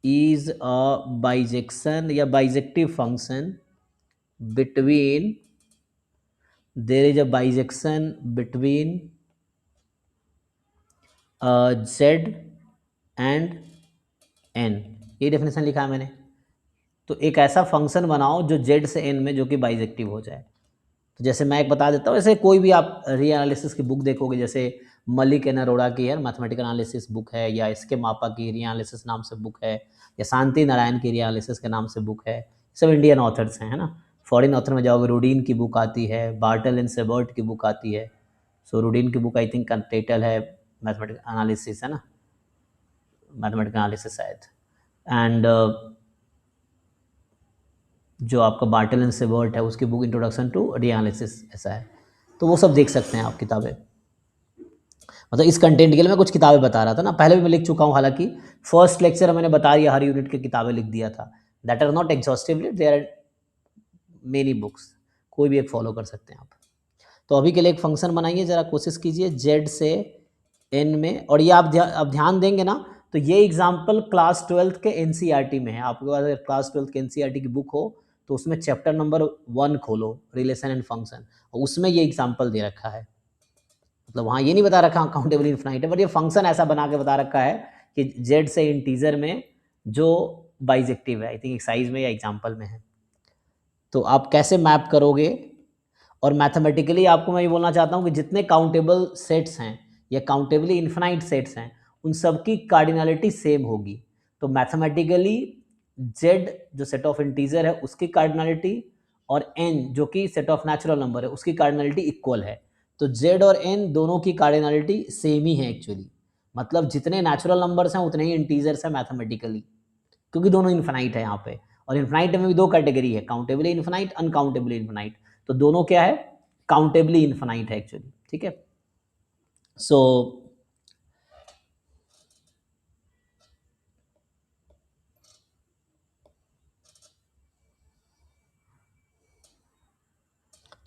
इज अ बाइजेक्शन या bijective function between, there is a bijection between Z and N. ये डेफिनेशन लिखा है मैंने। तो एक ऐसा फंक्शन बनाओ जो जेड से एन में जो कि बाइजेक्टिव हो जाए। तो जैसे मैं एक बता देता हूँ, ऐसे कोई भी आप री एनालिसिस की बुक देखोगे, जैसे मलिक एन अरोड़ा की है मैथमेटिकल एनालिसिस बुक है, या इसके मापा की री एनालिसिस नाम से बुक है, या शांति नारायण की री एनालिसिस के नाम से बुक है, सब इंडियन ऑथर्स हैं, है ना। फॉरेन ऑथर में जाओगे, रूडीन की बुक आती है, बार्टल एंड सेबर्ट की बुक आती है। सो रूडीन की बुक आई थिंक टाइटल है मैथमेटिकल एनालिसिस, है ना, मैथमेटिकल एनालिसिस शायद। एंड जो आपका बार्टल एंड सेबर्ट है उसकी book introduction to real analysis ऐसा है। तो वो सब देख सकते हैं आप किताबें। मतलब इस कंटेंट के लिए मैं कुछ किताबें बता रहा था ना, पहले भी मैं लिख चुका हूँ, हालांकि फर्स्ट लेक्चर मैंने बता दिया, हर यूनिट की किताबें लिख दिया था। That are not exhaustively, there are many books, कोई भी एक फॉलो कर सकते हैं आप। तो अभी के लिए एक फंक्शन बनाइए, ज़रा कोशिश कीजिए जेड से एन में, और ये आप अब ध्यान देंगे ना, तो ये एग्जाम्पल क्लास 12th के एनसीईआरटी में है। आपके पास अगर क्लास 12th के एनसीईआरटी की बुक हो तो उसमें चैप्टर नंबर 1 खोलो, रिलेशन एंड फंक्शन, और उसमें ये एग्जाम्पल दे रखा है। मतलब वहाँ ये नहीं बता रखा काउंटेबल इनफिनाइट है, बट ये फंक्शन ऐसा बना के बता रखा है कि जेड से इंटीजर में जो बाइजेक्टिव है, आई थिंक एक्साइज में या एग्जाम्पल में है। तो आप कैसे मैप करोगे? और मैथमेटिकली आपको मैं ये बोलना चाहता हूँ कि जितने काउंटेबल सेट्स हैं या काउंटेबली इन्फिनाइट सेट्स हैं, उन सबकी कार्डिनलिटी सेम होगी। तो मैथमेटिकली जेड जो सेट ऑफ इंटीजर है उसकी कार्डिनलिटी, और एन जो कि सेट ऑफ नेचुरल नंबर है उसकी कार्डिनलिटी इक्वल है। तो जेड और एन दोनों की कार्डिनलिटी सेम ही है एक्चुअली। मतलब जितने नेचुरल नंबर्स हैं उतने ही इंटीजर्स हैं मैथमेटिकली, क्योंकि दोनों इन्फिनाइट है यहाँ पे। और इन्फिनाइट में भी दो कैटेगरी है, काउंटेबली इन्फिनाइट, अनकाउंटेबली इन्फिनाइट। तो दोनों क्या है? काउंटेबली इन्फिनाइट है एक्चुअली, ठीक है। सो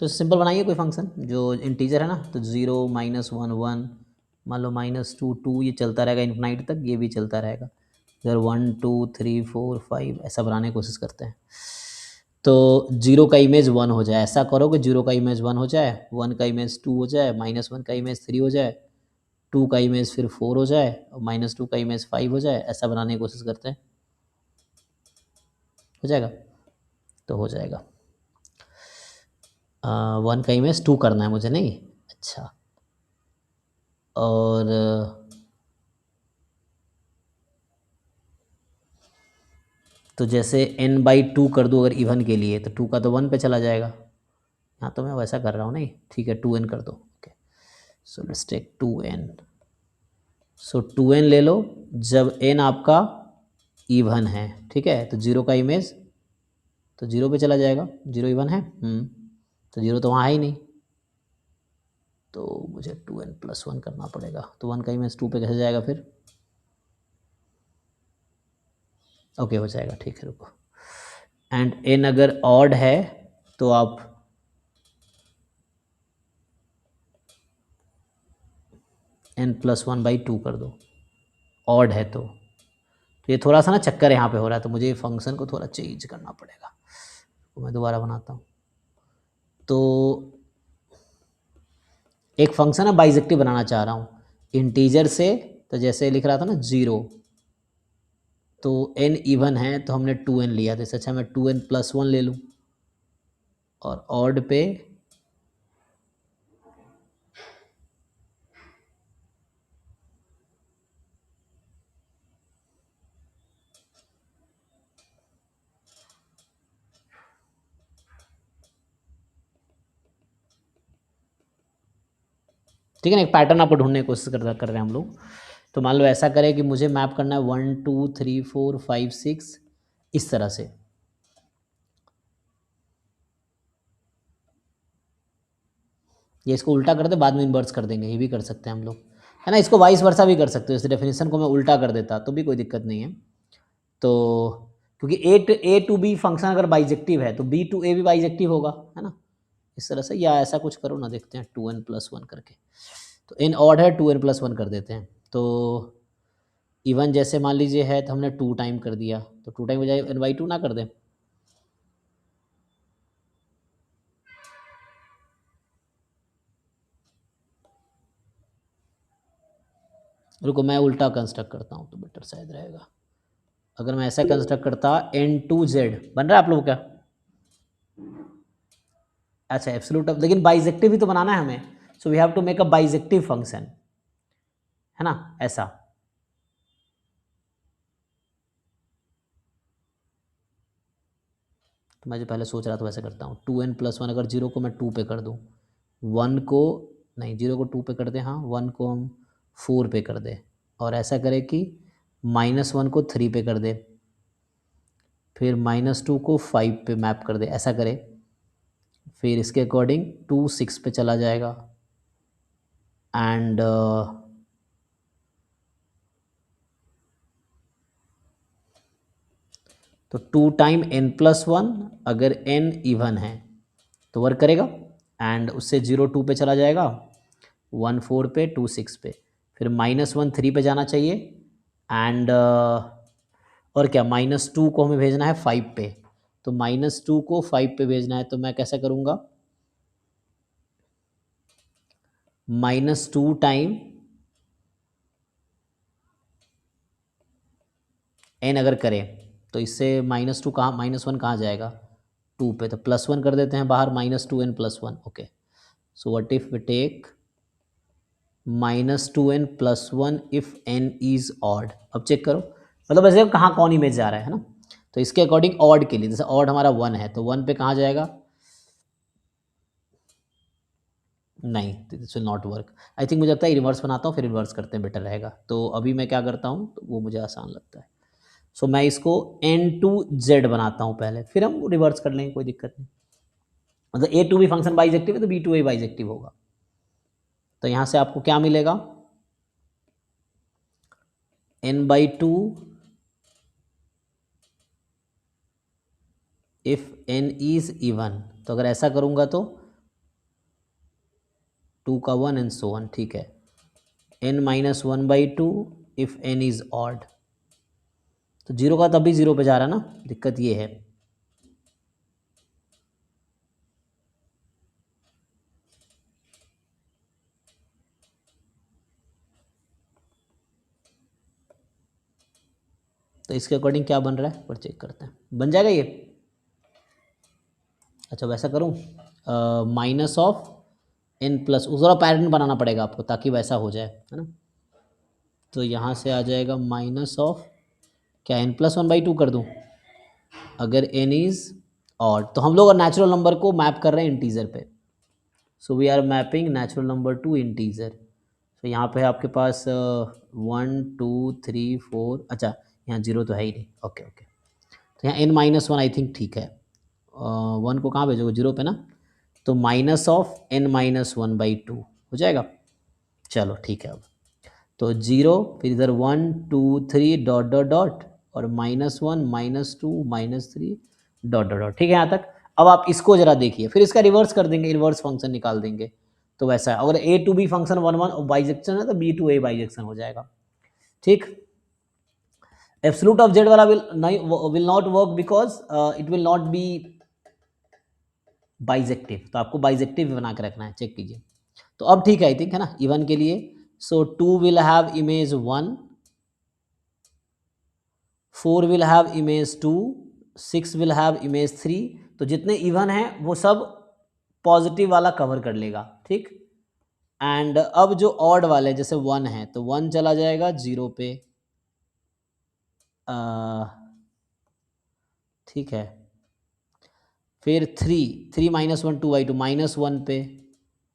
तो सिंपल बनाइए कोई फंक्शन जो इंटीजर है ना, तो 0 -1 1, मान लो -2 2, ये चलता रहेगा इन्फिनाइट तक, ये भी चलता रहेगा। इधर 1 2 3 4 5 ऐसा बनाने की कोशिश करते हैं। तो 0 का इमेज 1 हो जाए, ऐसा करो कि 0 का इमेज 1 हो जाए, 1 का इमेज 2 हो जाए, -1 का इमेज 3 हो जाए, 2 का इमेज फिर 4 हो जाए, और -2 का इमेज 5 हो जाए। ऐसा बनाने की कोशिश करते हैं, हो जाएगा? तो हो जाएगा। 1 का इमेज 2 करना है मुझे, नहीं? अच्छा, और तो जैसे n/2 कर दूँ अगर इवन के लिए, तो 2 का तो 1 पे चला जाएगा। यहाँ तो मैं वैसा कर रहा हूँ नहीं, ठीक है 2n कर दो। Okay, so let's take 2n। So 2n ले लो जब n आपका इवन है, ठीक है। तो 0 का इमेज तो 0 पे चला जाएगा, 0 इवन है, तो 0 तो वहाँ है ही नहीं, तो मुझे 2n+1 करना पड़ेगा। तो 1 का इमेज 2 पे कैसे जाएगा फिर? ओके हो जाएगा, ठीक है रुको। एंड n अगर ऑड है तो आप n+1/2 कर दो, ऑड है तो ये थोड़ा सा ना चक्कर यहाँ पे हो रहा है, तो मुझे फंक्शन को थोड़ा चेंज करना पड़ेगा। तो मैं दोबारा बनाता हूँ। तो एक फंक्शन है बाइजेक्टिव बनाना चाह रहा हूँ इंटीजर से, तो जैसे लिख रहा था ना 0, तो n इवन है तो हमने 2n लिया, तो इससे अच्छा मैं 2n+1 ले लूँ। और ऑड पे ठीक है ना, एक पैटर्न आपको ढूंढने की कोशिश कर रहे हैं हम लोग। तो मान लो ऐसा करें कि मुझे मैप करना है 1 2 3 4 5 6 इस तरह से। ये इसको उल्टा कर दे, बाद में इन्वर्स कर देंगे, ये भी कर सकते हैं हम लोग, है ना। इसको वाइस वर्सा भी कर सकते हो, इस डेफिनेशन को मैं उल्टा कर देता तो भी कोई दिक्कत नहीं है। तो क्योंकि ए टू बी फंक्शन अगर बाइजेक्टिव है तो बी टू ए भी बाइजेक्टिव होगा, है ना, इस तरह से। या ऐसा कुछ करो ना, देखते हैं 2n+1 करके। तो n ऑड है, 2n+1 कर देते हैं। तो इवन जैसे मान लीजिए है तो हमने 2 टाइम कर दिया, तो 2 टाइम बजाय n/2 ना कर दें। रुको मैं उल्टा कंस्ट्रक्ट करता हूँ तो बेटर शायद रहेगा। अगर मैं ऐसा कंस्ट्रक्ट करता n2z बन रहा है आप लोगों क्या? अच्छा एब्सोल्यूट, लेकिन बाइजेक्टिव भी तो बनाना है हमें, so we have to make a bijective function, है ना, ऐसा। तो मैं जो पहले सोच रहा था वैसे करता हूँ। 2n+1 अगर 0 को मैं 2 पे कर दूँ, 1 को नहीं, 0 को 2 पे कर दे, हाँ 1 को हम 4 पे कर दे, और ऐसा करें कि -1 को 3 पे कर दे, फिर -2 को 5 पे मैप कर दे, ऐसा करें। फिर इसके अकॉर्डिंग 2 6 पे चला जाएगा, एंड तो 2 टाइम n+1 अगर n इवन है तो वर्क करेगा, एंड उससे 0 2 पे चला जाएगा, 1 4 पे, 2 6 पे, फिर -1 3 पे जाना चाहिए, एंड और क्या, -2 को हमें भेजना है 5 पे, तो -2 को 5 पे भेजना है, तो मैं कैसा करूँगा, -2 टाइम n अगर करें तो इससे -2 कहाँ, -1 कहाँ जाएगा, 2 पे, तो +1 कर देते हैं बाहर, -2n+1। Okay, so what if we take -2n+1 if n is odd. अब चेक करो, मतलब ऐसे कहाँ कौन इमेज जा रहा है ना। तो इसके अकॉर्डिंग ऑड के लिए, जैसे ऑड हमारा 1 है तो 1 पे कहाँ जाएगा, नहीं this will not work. I think मुझे लगता है रिवर्स बनाता हूँ, फिर रिवर्स करते हैं, बेटर रहेगा। तो अभी मैं क्या करता हूँ, तो वो मुझे आसान लगता है। सो मैं इसको n2z बनाता हूँ पहले, फिर हम रिवर्स कर लेंगे, कोई दिक्कत नहीं। मतलब ए टू बी फंक्शन बाइजेक्टिव है तो बी टू ए बाइजेक्टिव होगा। तो यहाँ से आपको क्या मिलेगा, n/2 if n is even. तो अगर ऐसा करूँगा तो 2 का 1 एंड सो ऑन, ठीक है। n-1/2 if n is odd, तो 0 का तब भी 0 पे जा रहा है ना, दिक्कत ये है। तो इसके अकॉर्डिंग क्या बन रहा है पर चेक करते हैं, बन जाएगा ये। अच्छा वैसा करूँ, -ऑफ n प्लस, उसका पैटर्न बनाना पड़ेगा आपको ताकि वैसा हो जाए, है ना। तो यहाँ से आ जाएगा माइनस ऑफ क्या, n+1/2 कर दूँ अगर n इज़ ऑड। तो हम लोग नेचुरल नंबर को मैप कर रहे हैं इंटीजर पे, so we are mapping natural number to integer. तो यहाँ पे है आपके पास 1 2 3 4, अच्छा यहाँ 0 तो है ही नहीं, ओके ओके। तो यहाँ n-1 आई थिंक ठीक है, 1 को कहाँ भेजोगे, 0 पे ना, तो माइनस ऑफ n-1/2 हो जाएगा। चलो ठीक है, अब तो 0 फिर इधर 1 2 3 डॉट डॉट डॉट और -1 -2 -3 डॉट डॉट डॉट, ठीक है यहाँ तक। अब आप इसको जरा देखिए, फिर इसका रिवर्स कर देंगे, इन्वर्स फंक्शन निकाल देंगे। तो वैसा है, अगर a to b function 1 1 bijection है तो b टू a बाइजेक्शन हो जाएगा, ठीक। एब्सोल्यूट ऑफ जेड वाला will not work because it will not be bijective, तो आपको बाइजेक्टिव बना के रखना है, चेक कीजिए। तो अब ठीक है आई थिंक, है ना, इवन के लिए। सो 2 will have image 1, 4 will have image 2, 6 will have image 3। तो जितने इवन हैं वो सब पॉजिटिव वाला कवर कर लेगा, ठीक। एंड अब जो ऑड वाले जैसे 1 है तो 1 चला जाएगा 0 पे, ठीक है। फिर 3 -1 2/2 -1 पे,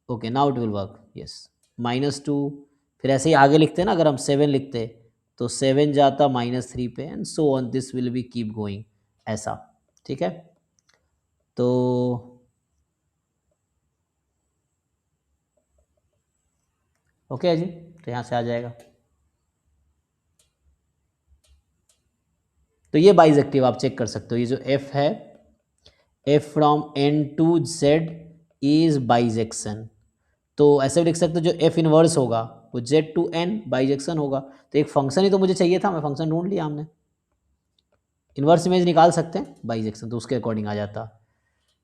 okay now it will work, yes. -2, फिर ऐसे ही आगे लिखते हैं ना, अगर हम 7 लिखते तो 7 जाता -3 पे, and so on this will be keep going, ऐसा, ठीक है। तो ओके है जी, तो यहाँ से आ जाएगा। तो ये बाइजेक्टिव आप चेक कर सकते हो, ये जो f है, f from n to z is bijection. तो ऐसे भी लिख सकते हो जो f इनवर्स होगा वो z टू n बाइजेक्शन होगा। तो एक फंक्शन ही तो मुझे चाहिए था, मैं फंक्शन ढूंढ लिया हमने। इनवर्स इमेज निकाल सकते हैं बाइजेक्शन, तो उसके अकॉर्डिंग आ जाता,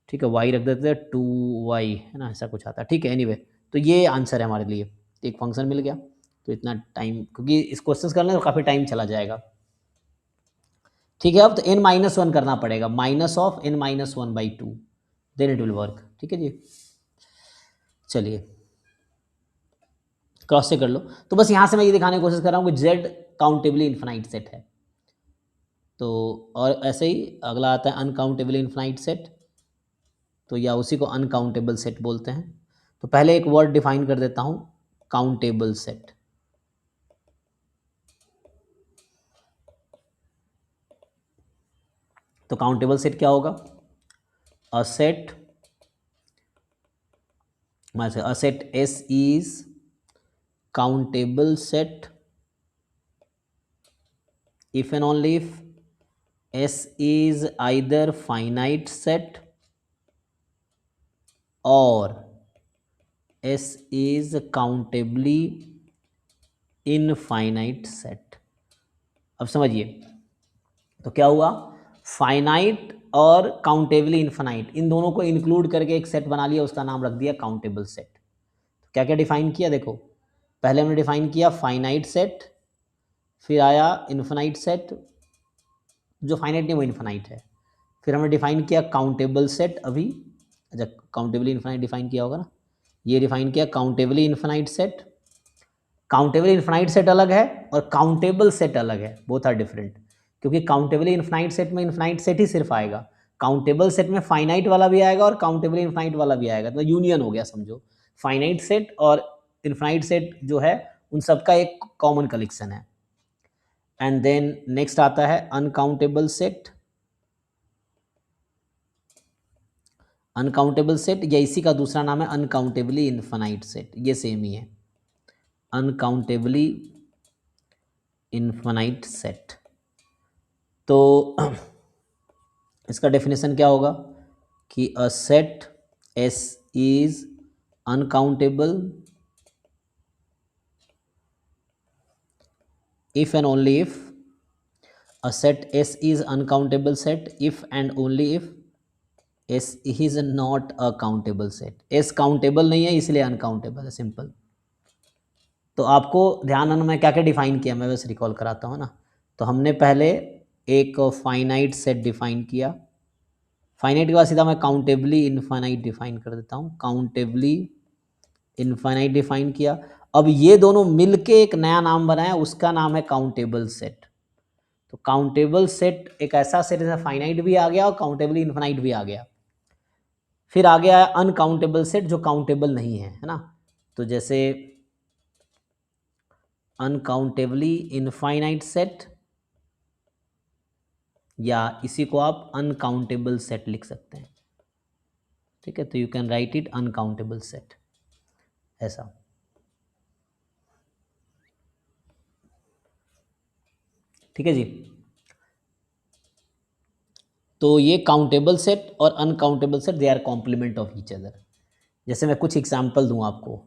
ठीक है। y रख देते हैं 2y, है ना, ऐसा कुछ आता, ठीक है। एनीवे तो ये आंसर है हमारे लिए, एक फंक्शन मिल गया। तो इतना टाइम, क्योंकि इस क्वेश्चन करने तो काफ़ी टाइम चला जाएगा, ठीक है। अब तो n-1 करना पड़ेगा, minus of n-1/2, then it will work, ठीक है जी। चलिए क्रॉस से कर लो। तो बस यहाँ से मैं ये दिखाने की कोशिश कर रहा हूँ कि z काउंटेबली इन्फिनाइट सेट है। तो और ऐसे ही अगला आता है अनकाउंटेबली इन्फिनाइट सेट, तो या उसी को अनकाउंटेबल सेट बोलते हैं। तो पहले एक वर्ड डिफाइन कर देता हूँ, काउंटेबल सेट। तो काउंटेबल सेट क्या होगा, a set S is countable set if and only if S is either finite set or S is countably infinite set. अब समझिए, तो क्या हुआ, फाइनाइट और काउंटेबली इनफाइनाइट, इन दोनों को इंक्लूड करके एक सेट बना लिया, उसका नाम रख दिया काउंटेबल सेट। क्या क्या डिफाइन किया, देखो पहले हमने डिफाइन किया फाइनाइट सेट, फिर आया इन्फिनाइट सेट, जो फाइनाइट नहीं वो इन्फिनाइट है, फिर हमने डिफाइन किया काउंटेबल सेट अभी, अच्छा काउंटेबली इन्फिनाइट डिफाइन किया होगा ना, ये डिफाइन किया countably infinite set. Countably infinite set अलग है और काउंटेबल सेट अलग है, बोथ आर डिफरेंट, क्योंकि काउंटेबली इन्फिनाइट सेट में इन्फिनाइट सेट ही सिर्फ आएगा, काउंटेबल सेट में फाइनाइट वाला भी आएगा और काउंटेबली इन्फिनाइट वाला भी आएगा, तो यूनियन हो गया समझो। फाइनाइट सेट और इन्फिनाइट सेट जो है उन सबका एक कॉमन कलेक्शन है। एंड देन नेक्स्ट आता है अनकाउंटेबल सेट। अनकाउंटेबल सेट या इसी का दूसरा नाम है अनकाउंटेबली इनफाइनाइट सेट, ये सेम ही है, अनकाउंटेबली इनफाइनाइट सेट। तो इसका डेफिनेशन क्या होगा कि a set S is uncountable if and only if, a set S is uncountable set if and only if S is not a countable set। S countable नहीं है इसलिए uncountable है, simple. तो आपको ध्यान रखना मैं क्या क्या डिफाइन किया, मैं बस रिकॉल कराता हूँ ना। तो हमने पहले एक फाइनाइट सेट डिफाइन किया, फाइनाइट के बाद सीधा मैं काउंटेबली इनफाइनाइट डिफाइन कर देता हूँ, काउंटेबली इनफाइनाइट डिफाइन किया। अब ये दोनों मिलके एक नया नाम बनाया, उसका नाम है काउंटेबल सेट। तो काउंटेबल सेट एक ऐसा सेट जैसे फाइनाइट भी आ गया और काउंटेबली इनफाइनाइट भी आ गया। फिर आ गया अनकाउंटेबल सेट जो काउंटेबल नहीं है ना। तो जैसे अनकाउंटेबली इनफाइनाइट सेट, या इसी को आप अनकाउंटेबल सेट लिख सकते हैं। ठीक है, तो you can write it uncountable set ऐसा। ठीक है जी। तो ये काउंटेबल सेट और uncountable set they are complement of each other. जैसे मैं कुछ एग्जांपल दूं आपको,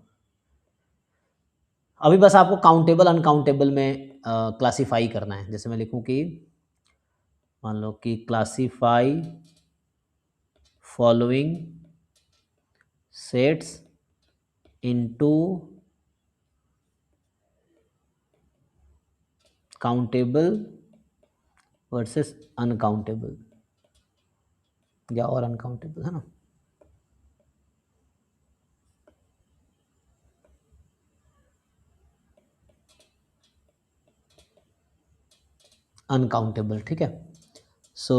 अभी बस आपको काउंटेबल अनकाउंटेबल में क्लासीफाई करना है। जैसे मैं लिखूं कि मान लो कि classify following sets into countable versus uncountable, या और अनकाउंटेबल है ना। अनकाउंटेबल, ठीक है। So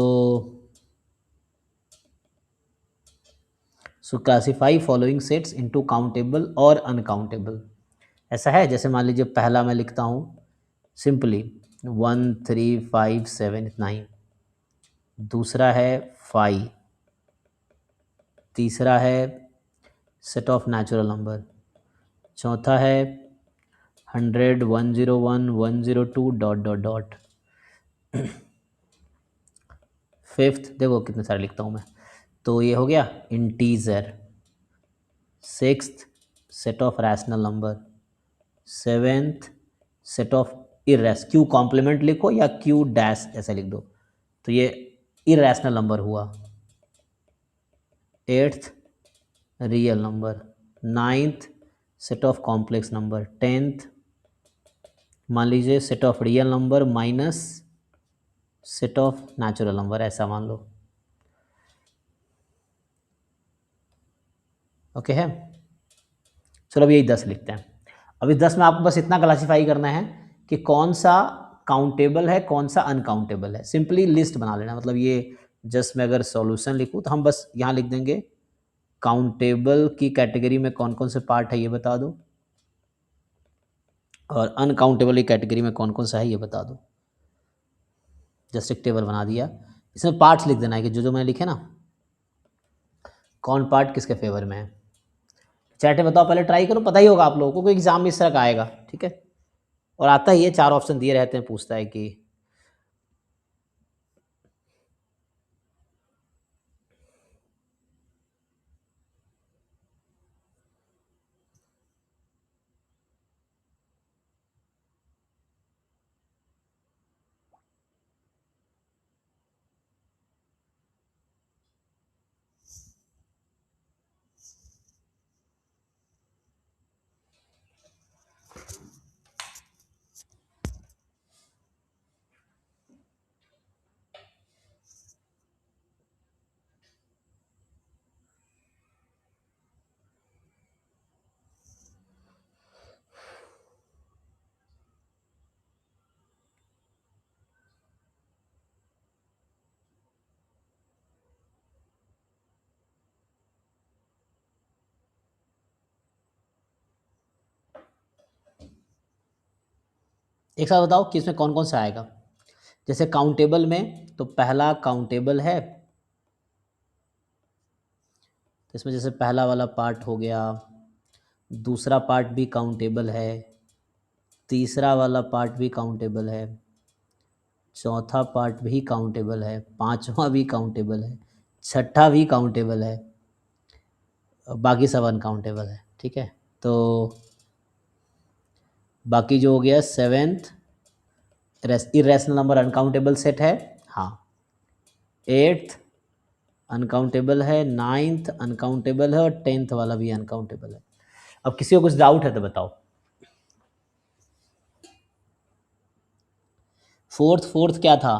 classify following sets into countable और अनकाउंटेबल। ऐसा है, जैसे मान लीजिए पहला मैं लिखता हूँ सिंपली 1 3 5 7 9, दूसरा है 5, तीसरा है सेट ऑफ नेचुरल नंबर, चौथा है 100 101 102 डॉट डॉट डॉट, फिफ्थ देखो कितने सारे लिखता हूँ मैं, तो ये हो गया integer, sixth set of rational number, seventh set of इरेस, क्यू कॉम्प्लीमेंट लिखो या क्यू डैश ऐसा लिख दो, तो ये इरेशनल नंबर हुआ, eighth real number, ninth set of complex number, tenth मान लीजिए set of real number minus set of natural number, ऐसा मान लो। ओके है, चलो अब यही 10 लिखते हैं। अभी 10 में आपको बस इतना क्लासीफाई करना है कि कौन सा काउंटेबल है कौन सा अनकाउंटेबल है। सिंपली लिस्ट बना लेना, मतलब ये जस्ट मैं अगर सॉल्यूशन लिखूँ तो हम बस यहाँ लिख देंगे काउंटेबल की कैटेगरी में कौन कौन से पार्ट है ये बता दो, और अनकाउंटेबल की कैटेगरी में कौन कौन सा है ये बता दो। जस्ट एक टेबल बना दिया, इसमें पार्ट्स लिख देना है कि जो जो मैंने लिखे ना कौन पार्ट किसके फेवर में है। चैट में बताओ, पहले ट्राई करो, पता ही होगा आप लोगों को, कोई एग्जाम में इस तरह का आएगा। ठीक है, और आता ही है, 4 ऑप्शन दिए रहते हैं, पूछता है कि एक साथ बताओ कि इसमें कौन कौन सा आएगा। जैसे काउंटेबल में तो पहला काउंटेबल है, तो इसमें जैसे पहला वाला पार्ट हो गया, दूसरा पार्ट भी काउंटेबल है, तीसरा वाला पार्ट भी काउंटेबल है, चौथा पार्ट भी काउंटेबल है, पांचवा भी काउंटेबल है, छठा भी काउंटेबल है, बाकी सब अनकाउंटेबल है। ठीक है, तो बाकी जो हो गया seventh irrational number uncountable set है, हाँ, एट्थ अनकाउंटेबल है, नाइन्थ अनकाउंटेबल है, और टेंथ वाला भी अनकाउंटेबल है। अब किसी को कुछ डाउट है तो बताओ। फोर्थ क्या था,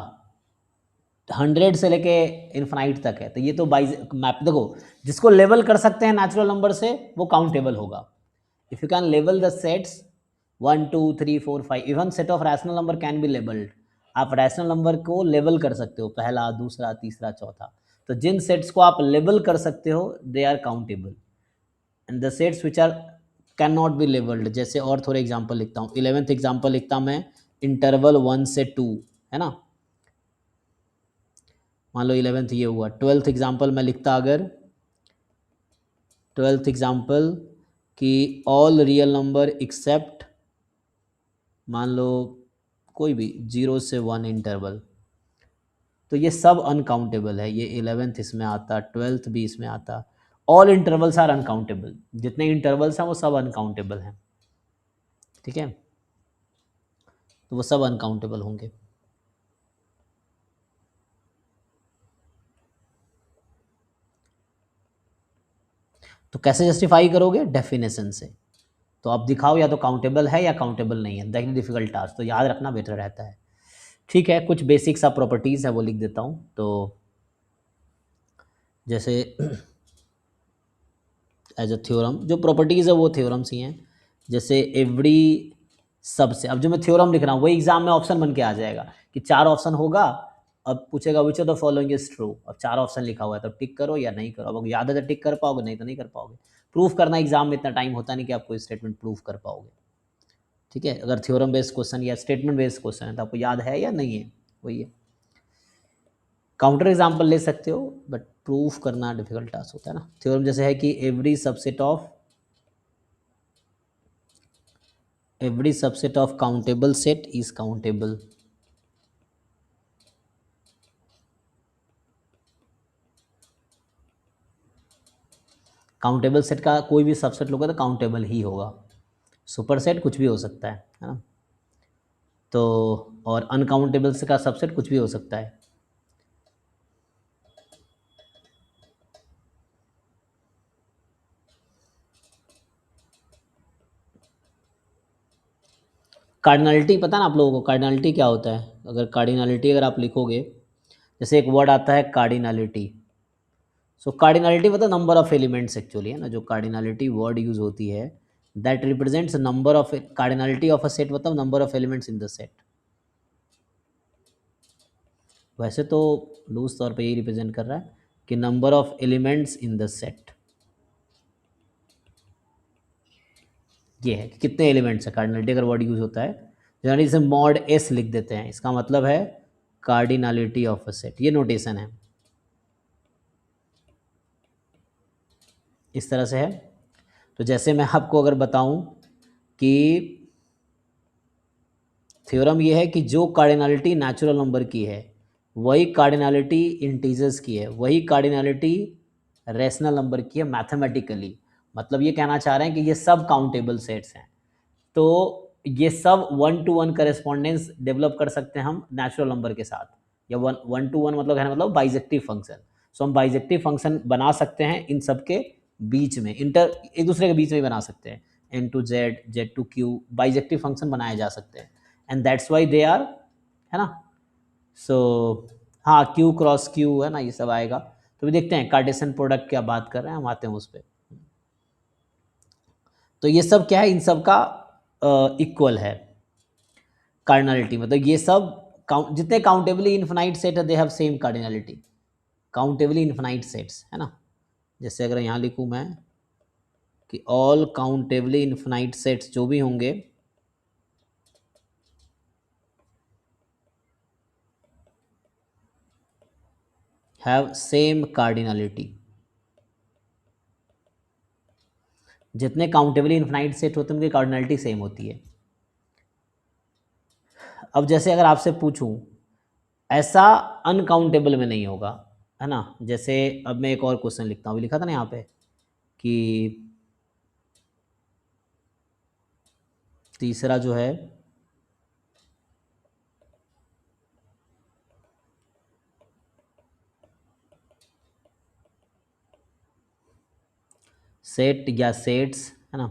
100 से लेके इन्फिनाइट तक है, तो ये तो बाई मैप देखो, जिसको लेवल कर सकते हैं नेचुरल नंबर से वो काउंटेबल होगा। If you can label the sets 1 2 3 4 5, even set of rational number can be labeled. आप रैशनल नंबर को लेबल कर सकते हो, पहला, दूसरा, तीसरा, चौथा. तो जिन सेट्स को आप लेबल कर सकते हो they are countable, and the sets which are can not be labelled, जैसे और थोड़े एग्जाम्पल लिखता हूँ. 11th एग्जाम्पल लिखता मैं इंटरवल 1 से 2, है ना. मान लो 11th ये हुआ. 12th एग्जाम्पल मैं लिखता अगर 12th एग्जाम्पल कि ऑल रियल नंबर एक्सेप्ट, मान लो कोई भी 0 से 1 इंटरवल, तो ये सब अनकाउंटेबल है. ये 11th इसमें आता, 12th भी इसमें आता. All intervals are uncountable. जितने इंटरवल्स हैं वो सब अनकाउंटेबल हैं. ठीक है, तो वो सब अनकाउंटेबल होंगे. तो कैसे जस्टिफाई करोगे? डेफिनेशन से. तो आप दिखाओ या तो काउंटेबल है या काउंटेबल नहीं है. दैट इज डिफिकल्ट टास्क, तो याद रखना बेटर रहता है. ठीक है, कुछ बेसिक सा प्रॉपर्टीज़ है वो लिख देता हूँ. तो जैसे एज अ थ्योरम जो प्रॉपर्टीज़ है वो थ्योरम्स ही हैं. जैसे एवरी सबसे, अब जो मैं थ्योरम लिख रहा हूँ वही एग्जाम में ऑप्शन बन के आ जाएगा कि 4 ऑप्शन होगा. अब पूछेगा which of the following is true. अब 4 ऑप्शन लिखा हुआ है तो टिक करो या नहीं करो. अब याद है तो टिक कर पाओगे, नहीं तो नहीं कर पाओगे. प्रूफ करना एग्जाम में इतना टाइम होता नहीं कि आप कोई स्टेटमेंट प्रूफ कर पाओगे. ठीक है, अगर थ्योरम बेस्ड क्वेश्चन या स्टेटमेंट बेस्ड क्वेश्चन है तो आपको याद है या नहीं है, वही है. काउंटर एग्जाम्पल ले सकते हो बट प्रूफ करना डिफिकल्ट टास्क होता है ना. थ्योरम जैसे है कि every subset of countable set is countable. Countable set का कोई भी सबसेट लोगे तो काउंटेबल ही होगा. सुपर सेट कुछ भी हो सकता है ना. तो और अनकाउंटेबल से का सबसेट कुछ भी हो सकता है. कार्डिनलिटी पता ना आप लोगों को? कार्डिनलिटी क्या होता है? अगर आप लिखोगे, जैसे एक वर्ड आता है कार्डिनलिटी. सो कार्डिनलिटी मतलब नंबर ऑफ एलिमेंट्स एक्चुअली, है ना. जो कार्डिनलिटी वर्ड यूज होती है that represents number of, cardinality of a set मतलब number of elements in the set. वैसे तो लूज तौर पे यही रिप्रेजेंट कर रहा है कि number of elements in the set. ये है कि कितने एलिमेंट्स है. कार्डिनलिटी अगर वर्ड यूज होता है, यानी इसे मॉड एस लिख देते हैं, इसका मतलब है कार्डिनलिटी ऑफ अ सेट. ये नोटेशन है, इस तरह से है. तो जैसे मैं आपको अगर बताऊं कि थ्योरम ये है कि जो कार्डिनलिटी नेचुरल नंबर की है वही कार्डिनलिटी इंटीजर्स की है, वही कार्डिनलिटी रैशनल नंबर की है मैथमेटिकली. मतलब ये कहना चाह रहे हैं कि ये सब काउंटेबल सेट्स हैं. तो ये सब 1-to-1 करेस्पॉन्डेंस डेवलप कर सकते हैं हम नेचुरल नंबर के साथ. या 1-to-1 मतलब है मतलब बाइजेक्टिव फंक्शन. सो हम बाइजेक्टिव फंक्शन बना सकते हैं इन सब के बीच में, एक दूसरे के बीच में बना सकते हैं. n to z, z to q, bijective function बनाए जा सकते हैं. And that's why they are, है ना. सो हाँ, q क्रॉस q है ना, ये सब आएगा. तो भी देखते हैं कार्टेशियन प्रोडक्ट क्या बात कर रहे हैं, हम आते हैं उस पर. तो ये सब क्या है, इन सब का इक्वल है कार्डिनलिटी. मतलब ये सब जितने काउंटेबली इन्फिनाइट सेट है they have same cardinality. Countably infinite sets, है ना. जैसे अगर यहाँ लिखूँ मैं कि ऑल काउंटेबली इन्फिनाइट सेट्स जो भी होंगे हैव सेम कार्डिनलिटी. जितने काउंटेबली इन्फिनाइट सेट होते हैं उनकी कार्डिनलिटी सेम होती है. अब जैसे अगर आपसे पूछूं, ऐसा अनकाउंटेबल में नहीं होगा, है ना. जैसे अब मैं एक और क्वेश्चन लिखता हूँ, लिखा था ना यहाँ पे कि तीसरा जो है सेट या सेट्स, है ना.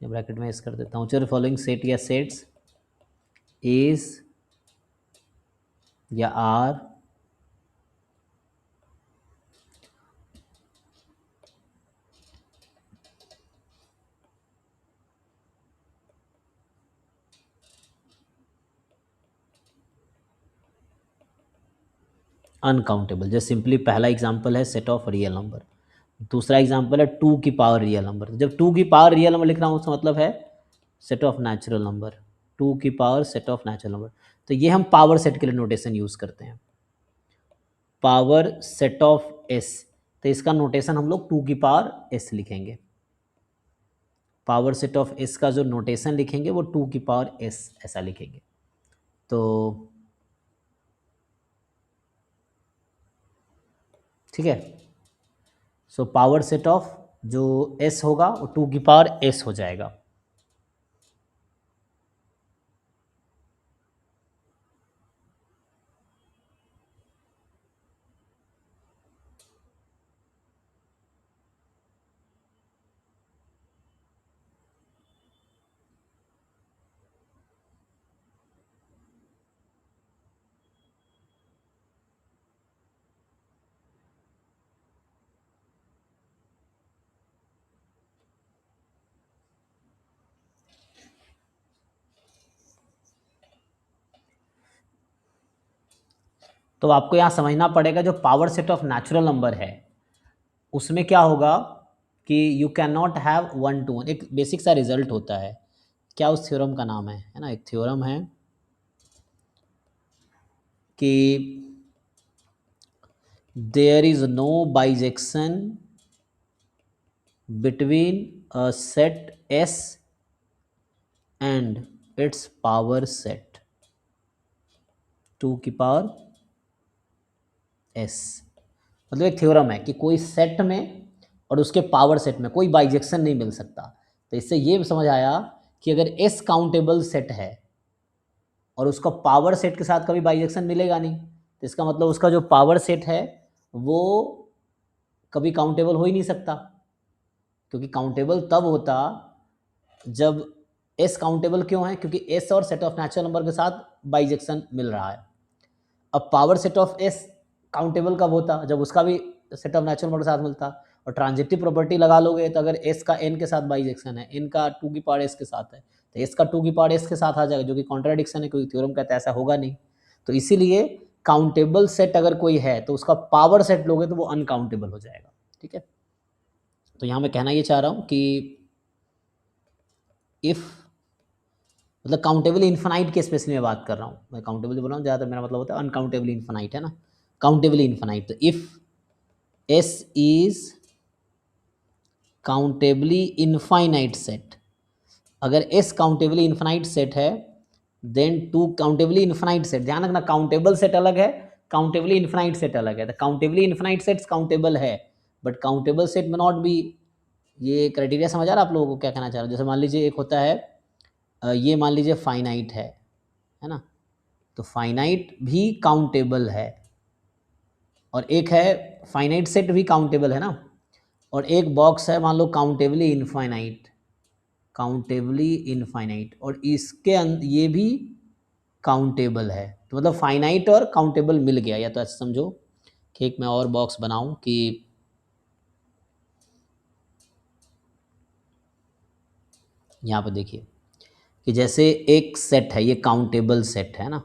ये ब्रैकेट में इस कर देता हूँ. चलो, फॉलोइंग सेट या सेट्स इज या आर अनकाउंटेबल। जैसे सिंपली पहला एग्जांपल है सेट ऑफ रियल नंबर, दूसरा एग्जांपल है टू की पावर रियल नंबर। जब टू की पावर रियल नंबर लिख रहा हूँ उसका मतलब है set of natural number, two की power set of natural number. तो ये हम पावर सेट के लिए नोटेशन यूज़ करते हैं, पावर सेट ऑफ एस। तो इसका नोटेशन हम लोग टू की पावर एस लिखेंगे। पावर सेट ऑफ एस का जो नोटेशन लिखेंगे वो टू की पावर एस ऐसा लिखेंगे। तो ठीक है, सो पावर सेट ऑफ जो एस होगा वो टू की पावर एस हो जाएगा। तो आपको यहाँ समझना पड़ेगा जो power set of natural number है उसमें क्या होगा कि you can not have one two one. एक बेसिक सा रिजल्ट होता है, क्या उस थ्योरम का नाम है ना, एक थ्योरम है कि there is no bijection between a set S and its power set two की पावर एस। मतलब एक थ्योरम है कि कोई सेट में और उसके पावर सेट में कोई बाइजेक्शन नहीं मिल सकता। तो इससे ये समझ आया कि अगर एस काउंटेबल सेट है और उसका पावर सेट के साथ कभी बाइजेक्शन मिलेगा नहीं, तो इसका मतलब उसका जो पावर सेट है वो कभी काउंटेबल हो ही नहीं सकता, क्योंकि काउंटेबल तब होता जब एस काउंटेबल क्यों है, क्योंकि एस और सेट ऑफ नेचुरल नंबर के साथ बाइजेक्शन मिल रहा है। अब power set of S countable कब होता, जब उसका भी सेट ऑफ नेचुरल नंबर के साथ मिलता। और ट्रांजिटिव प्रॉपर्टी लगा लोगे तो अगर एस का एन के साथ बाइजेक्शन है, एन का टू की पावर एस के साथ है, तो एस का टू की पावर एस के साथ आ जाएगा, जो कि कॉन्ट्राडिक्शन है, क्योंकि थ्योरम कहता है ऐसा होगा नहीं। तो इसीलिए काउंटेबल सेट अगर कोई है तो उसका पावर सेट लोगे तो वो अनकाउंटेबल हो जाएगा। ठीक है, तो यहाँ मैं कहना ये चाह रहा हूँ कि इफ़ मतलब काउंटेबली इन्फानाइट के स्पेशली मैं बात कर रहा हूँ, मैं काउंटेबली बोल रहा हूँ, ज़्यादातर मेरा मतलब होता है अनकाउंटेबली इन्फानाइट, है ना, काउंटेबली इन्फानाइट। तो if S is countably infinite set, अगर एस काउंटेबली इन्फानाइट सेट है then two countably infinite set. ध्यान रखना, काउंटेबल सेट अलग है, काउंटेबली इन्फानाइट सेट अलग है। तो काउंटेबली इन्फानाइट सेट्स काउंटेबल है, बट काउंटेबल सेट में नॉट बी। ये क्राइटेरिया समझ आ रहा है आप लोगों को क्या कहना चाह रहा हूँ? जैसे मान लीजिए एक होता है ये मान लीजिए फाइनाइट है ना, तो फाइनाइट भी काउंटेबल है, और एक है फाइनाइट सेट भी काउंटेबल है ना, और एक बॉक्स है मान लो काउंटेबली इनफाइनाइट, काउंटेबली इनफाइनाइट, और इसके ये भी काउंटेबल है। तो मतलब फाइनाइट और काउंटेबल मिल गया। या तो ऐसा समझो कि एक मैं और बॉक्स बनाऊं कि यहाँ पे देखिए कि जैसे एक सेट है, ये काउंटेबल सेट है ना,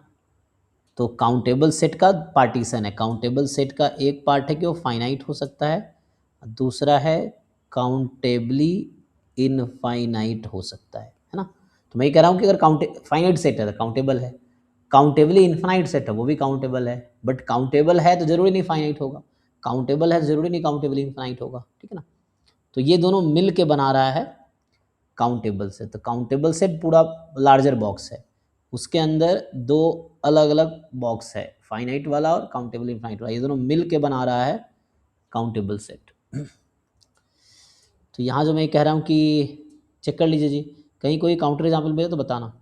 तो काउंटेबल सेट का पार्टीशन है। काउंटेबल सेट का एक पार्ट है कि वो फाइनाइट हो सकता है, दूसरा है काउंटेबली इनफाइनाइट हो सकता है ना। तो मैं ये कह रहा हूँ कि अगर फाइनाइट सेट है तो काउंटेबल है, काउंटेबली इनफाइनाइट सेट है वो भी काउंटेबल है, बट काउंटेबल है तो जरूरी नहीं फाइनाइट होगा, काउंटेबल है तो जरूरी नहीं काउंटेबली इनफाइनाइट होगा। ठीक है ना, तो ये दोनों मिल के बना रहा है काउंटेबल सेट। तो काउंटेबल सेट पूरा लार्जर बॉक्स है, उसके अंदर दो अलग अलग बॉक्स है, फाइनाइट वाला और काउंटेबल इनफाइनाइट वाला, ये दोनों मिल के बना रहा है काउंटेबल सेट। तो यहाँ जो मैं कह रहा हूँ कि चेक कर लीजिए जी, कहीं कोई काउंटर एग्जाम्पल मिले तो बताना।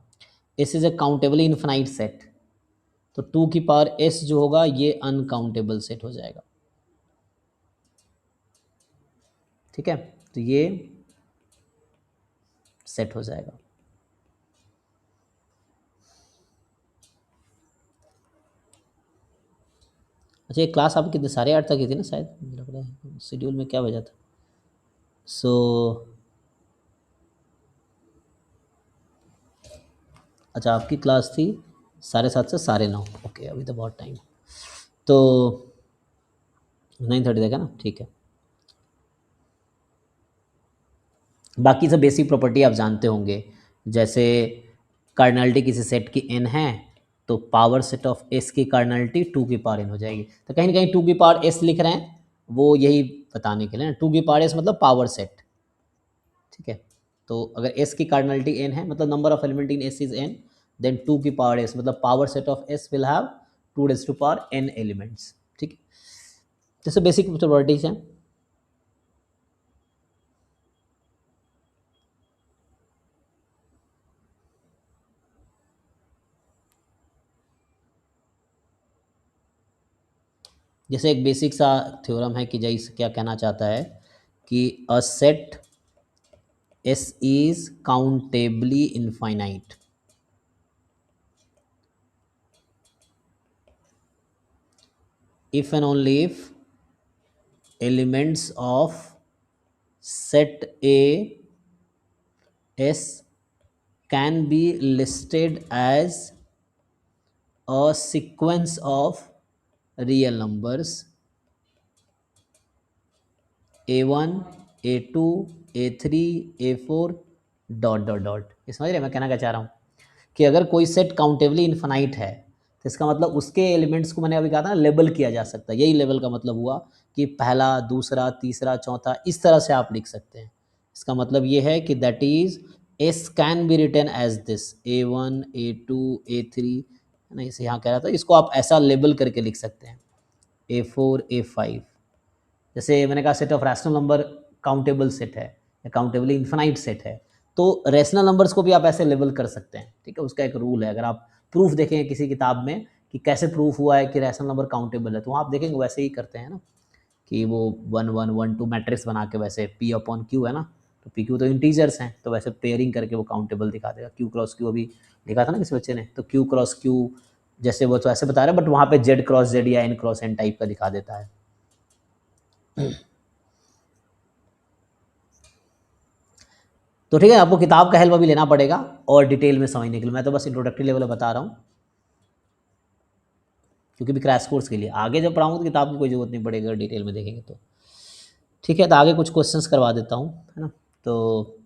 S is a countably infinite set, तो टू की पावर एस जो होगा ये अनकाउंटेबल सेट हो जाएगा। ठीक है, तो ये सेट हो जाएगा। अच्छा, ये क्लास आपकी कितने 8:30 तक की थी ना शायद, मुझे लग रहा है शेड्यूल में क्या बजा था। सो अच्छा, आपकी क्लास थी 7:30 से 9:30। ओके, अभी तो बहुत टाइम। तो 9:30 तक है ना, ठीक है। बाकी सब बेसिक प्रॉपर्टी आप जानते होंगे, जैसे कार्डिनलिटी किसी सेट की n है तो पावर सेट ऑफ s की कार्डिनलिटी 2 की पावर n हो जाएगी। तो कहीं ना कहीं 2 की पावर s लिख रहे हैं, वो यही बताने के लिए ना, 2 की पावर s मतलब पावर सेट, ठीक है। तो अगर s की कार्डिनलिटी n है मतलब number of element in s is n, then 2 की पावर s मतलब power set of s will have 2 raise to power n elements, ठीक है। जैसे बेसिक प्रॉपर्टीज हैं। जैसे एक बेसिक सा थ्योरम है कि जैसे क्या कहना चाहता है कि a set S is countably infinite if and only if elements of set A S can be listed as a sequence of real numbers A1 A2 A3 A4 dot dot dot. ये समझ रहे मैं कहना क्या चाह रहा हूँ कि अगर कोई सेट काउंटेबली इन्फाइनाइट है तो इसका मतलब उसके एलिमेंट्स को मैंने अभी कहा था ना लेबल किया जा सकता है। यही लेवल का मतलब हुआ कि पहला दूसरा तीसरा चौथा इस तरह से आप लिख सकते हैं। इसका मतलब ये है कि that is S can be written as this A1 A2 A3, है ना, इसे यहाँ कह रहा था, इसको आप ऐसा लेबल करके लिख सकते हैं A4 A5। जैसे मैंने कहा set of rational number countable set है या काउंटेबली इन्फिनाइट सेट है, तो रैशनल नंबर्स को भी आप ऐसे लेबल कर सकते हैं, ठीक है। उसका एक रूल है, अगर आप प्रूफ देखेंगे किसी किताब में कि कैसे प्रूफ हुआ है कि रैशनल नंबर काउंटेबल है, तो वहाँ आप देखेंगे वैसे ही करते हैं ना, कि वो 1 1 1 2 मैट्रिक्स बना के वैसे P अपॉन Q है ना, तो P Q तो इंटीजर्स हैं, तो वैसे पेयरिंग करके वो काउंटेबल दिखा देगा। Q क्रॉस Q अभी लिखा था ना किसी बच्चे ने, तो Q क्रॉस Q जैसे वो तो ऐसे बता रहे हैं, बट वहाँ पे Z क्रॉस Z या N क्रॉस N टाइप का दिखा देता है। तो ठीक है, आपको किताब का हेल्प अभी लेना पड़ेगा और डिटेल में समझने के लिए। मैं तो बस इंट्रोडक्टरी लेवल बता रहा हूँ, क्योंकि भी क्रैश कोर्स के लिए आगे जब पढ़ाऊंगा तो किताब की कोई ज़रूरत नहीं पड़ेगी, अगर डिटेल में देखेंगे तो। ठीक है, तो आगे कुछ क्वेश्चंस करवा देता हूँ, है ना। तो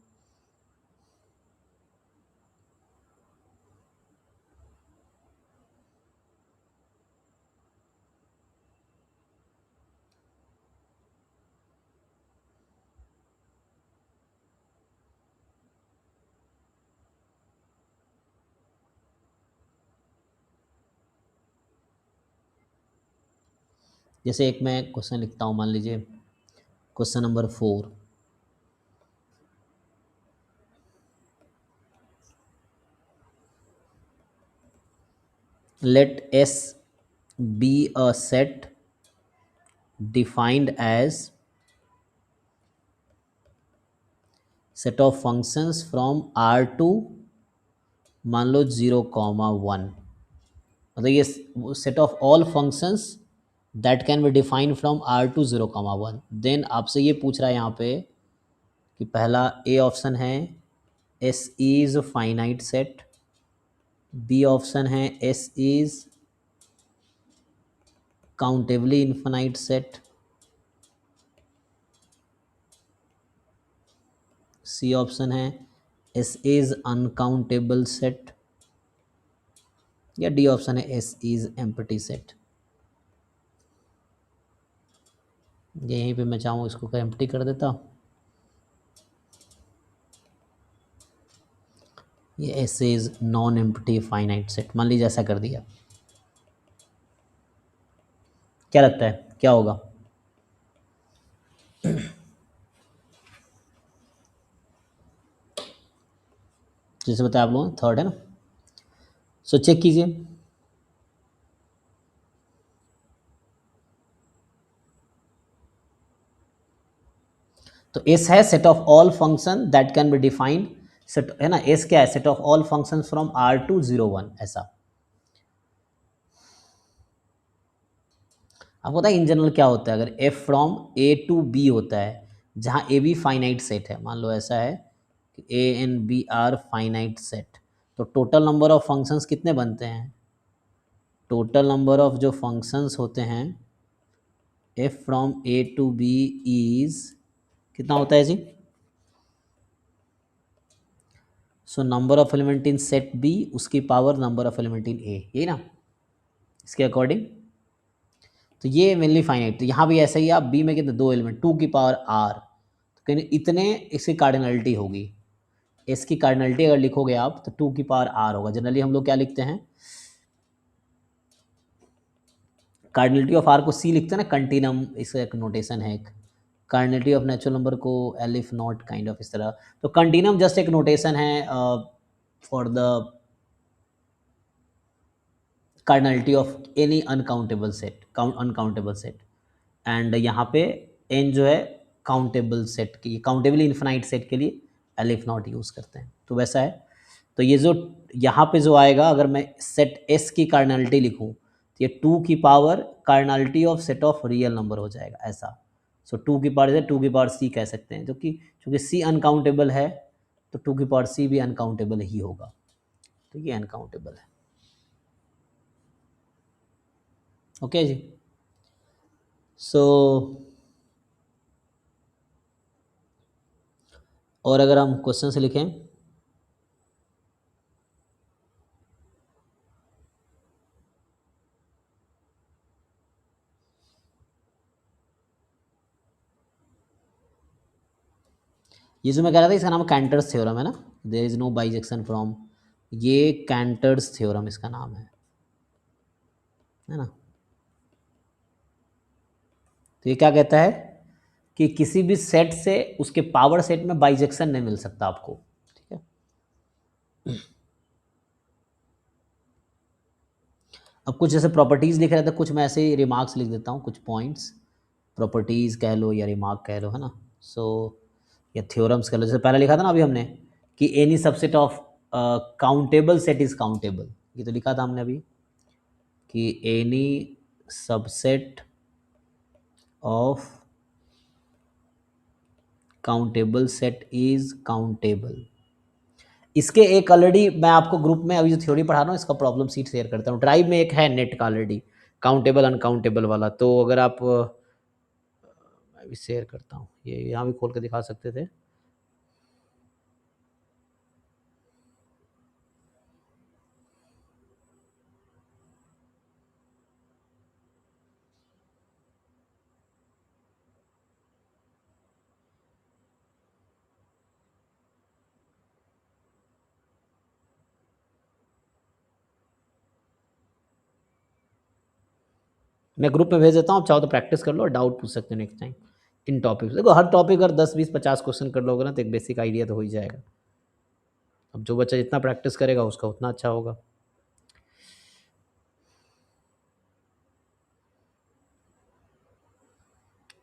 जैसे एक मैं क्वेश्चन लिखता हूँ, मान लीजिए question number 4, let S be a set defined as set of functions from R to मान लो 0, 1, मतलब ये set of all functions that can be defined from R to 0, 1। Then आपसे ये पूछ रहा है यहाँ पे कि पहला ए ऑप्शन है S is finite set, B option है S is countably infinite set, C option है S इज अनकाउंटेबल सेट, या डी ऑप्शन है S इज एम्प्टी सेट। यहीं पे मैं चाहूँ इसको एम्प्टी कर देता हूँ, ये S is non empty finite set मान लीजिए, ऐसा कर दिया। क्या लगता है क्या होगा? जैसे बताया आप लोग, थर्ड है ना, सो चेक कीजिए। तो एस है set of all function that can be defined, set है ना, एस क्या है, set of all function from R to 0, 1 ऐसा। आपको पता है इन जनरल क्या होता है, अगर f from A to B होता है, जहाँ A B फाइनाइट सेट है, मान लो ऐसा है कि A and B are finite set, तो टोटल नंबर ऑफ फंक्शंस कितने बनते हैं? टोटल नंबर ऑफ जो फंक्शंस होते हैं f from a to b is कितना होता है जी? So number of element in set b उसकी power number of element in a, यही ना इसके अकॉर्डिंग। तो ये मेनली फाइनाइट, तो यहाँ भी ऐसा ही, आप b में कितने 2 एलिमेंट 2 की पावर r, तो कहीं इतने इसकी कार्डिनलिटी होगी। इसकी कार्डिनलिटी अगर लिखोगे आप तो 2 की पावर r होगा। जनरली हम लोग क्या लिखते हैं, कार्डिनलिटी ऑफ r को c लिखते हैं ना, कंटिनम, इसका एक नोटेशन है एक। कार्डिनलिटी ऑफ नेचुरल नंबर को L if not kind of इस तरह। तो कंटिनम जस्ट एक नोटेशन है for the cardinality of any uncountable set, uncountable set. And यहाँ पे n जो है काउंटेबल सेट की, काउंटेबल इन्फिनाइट सेट के लिए एल इफ नॉट यूज़ करते हैं, तो वैसा है। तो ये जो यहाँ पे जो आएगा, अगर मैं सेट S की कार्डिनलिटी लिखूँ तो ये 2 की power cardinality of set of real number हो जाएगा ऐसा। सो 2 की पावर से 2 की पावर C कह सकते हैं, जो कि चूँकि C अनकाउंटेबल है तो 2 की पावर C भी अनकाउंटेबल ही होगा, तो ये अनकाउंटेबल है। ओके जी। सो और अगर हम क्वेश्चन से लिखें, ये जो मैं कह रहा था इसका नाम कैंटर्स थ्योरम है ना, there is no bijection from, ये कैंटर्स थ्योरम इसका नाम है ना। तो ये क्या कहता है कि किसी भी सेट से उसके पावर सेट में बाइजेक्शन नहीं मिल सकता आपको, ठीक है। अब कुछ जैसे प्रॉपर्टीज लिख रहे थे, कुछ मैं ऐसे ही रिमार्क्स लिख देता हूँ, कुछ पॉइंट्स, प्रॉपर्टीज कह लो या रिमार्क कह लो, है ना। सो या थ्योरम्स कह लो, जैसे पहले लिखा था ना अभी हमने कि any subset of countable set is countable, ये तो लिखा था हमने अभी कि any subset of countable set is countable. इसके एक ऑलरेडी मैं आपको ग्रुप में अभी जो थ्योरी पढ़ा रहा हूँ इसका प्रॉब्लम सीट शेयर करता हूँ, ड्राइव में एक है नेट का ऑलरेडी काउंटेबल अनकाउंटेबल वाला, तो अगर आप मैं भी शेयर करता हूँ, ये यहाँ भी खोल के दिखा सकते थे। मैं ग्रुप में भेज देता हूँ, आप चाहो तो प्रैक्टिस कर लो और डाउट पूछ सकते हो नेक्स्ट टाइम इन टॉपिक। देखो हर टॉपिक अगर 10 20 50 क्वेश्चन कर लोगे ना तो एक बेसिक आइडिया तो हो ही जाएगा। अब जो बच्चा जितना प्रैक्टिस करेगा उसका उतना अच्छा होगा।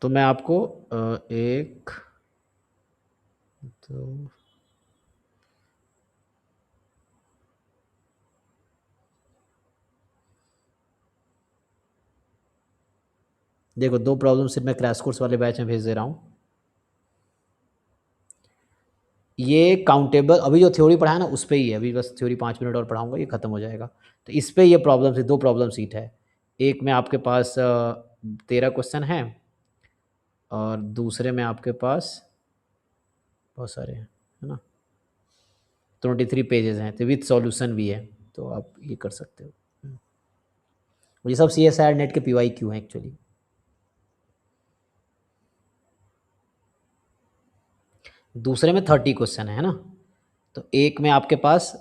तो मैं आपको एक तो देखो 2 प्रॉब्लम सिर्फ मैं क्रैश कोर्स वाले बैच में भेज दे रहा हूँ। ये काउंटेबल अभी जो थ्योरी पढ़ा है ना उस पे ही है, अभी बस थ्योरी 5 मिनट और पढ़ाऊंगा, ये खत्म हो जाएगा। तो इस पे ये प्रॉब्लम से 2 प्रॉब्लम सीट है, एक में आपके पास 13 क्वेश्चन है और दूसरे में आपके पास बहुत सारे हैं, है ना, 23 पेजेस हैं, तो विथ सॉल्यूशन भी है, तो आप ये कर सकते हो। ये सब CSIR नेट के PYQ हैं एक्चुअली। दूसरे में 30 क्वेश्चन है ना, तो एक में आपके पास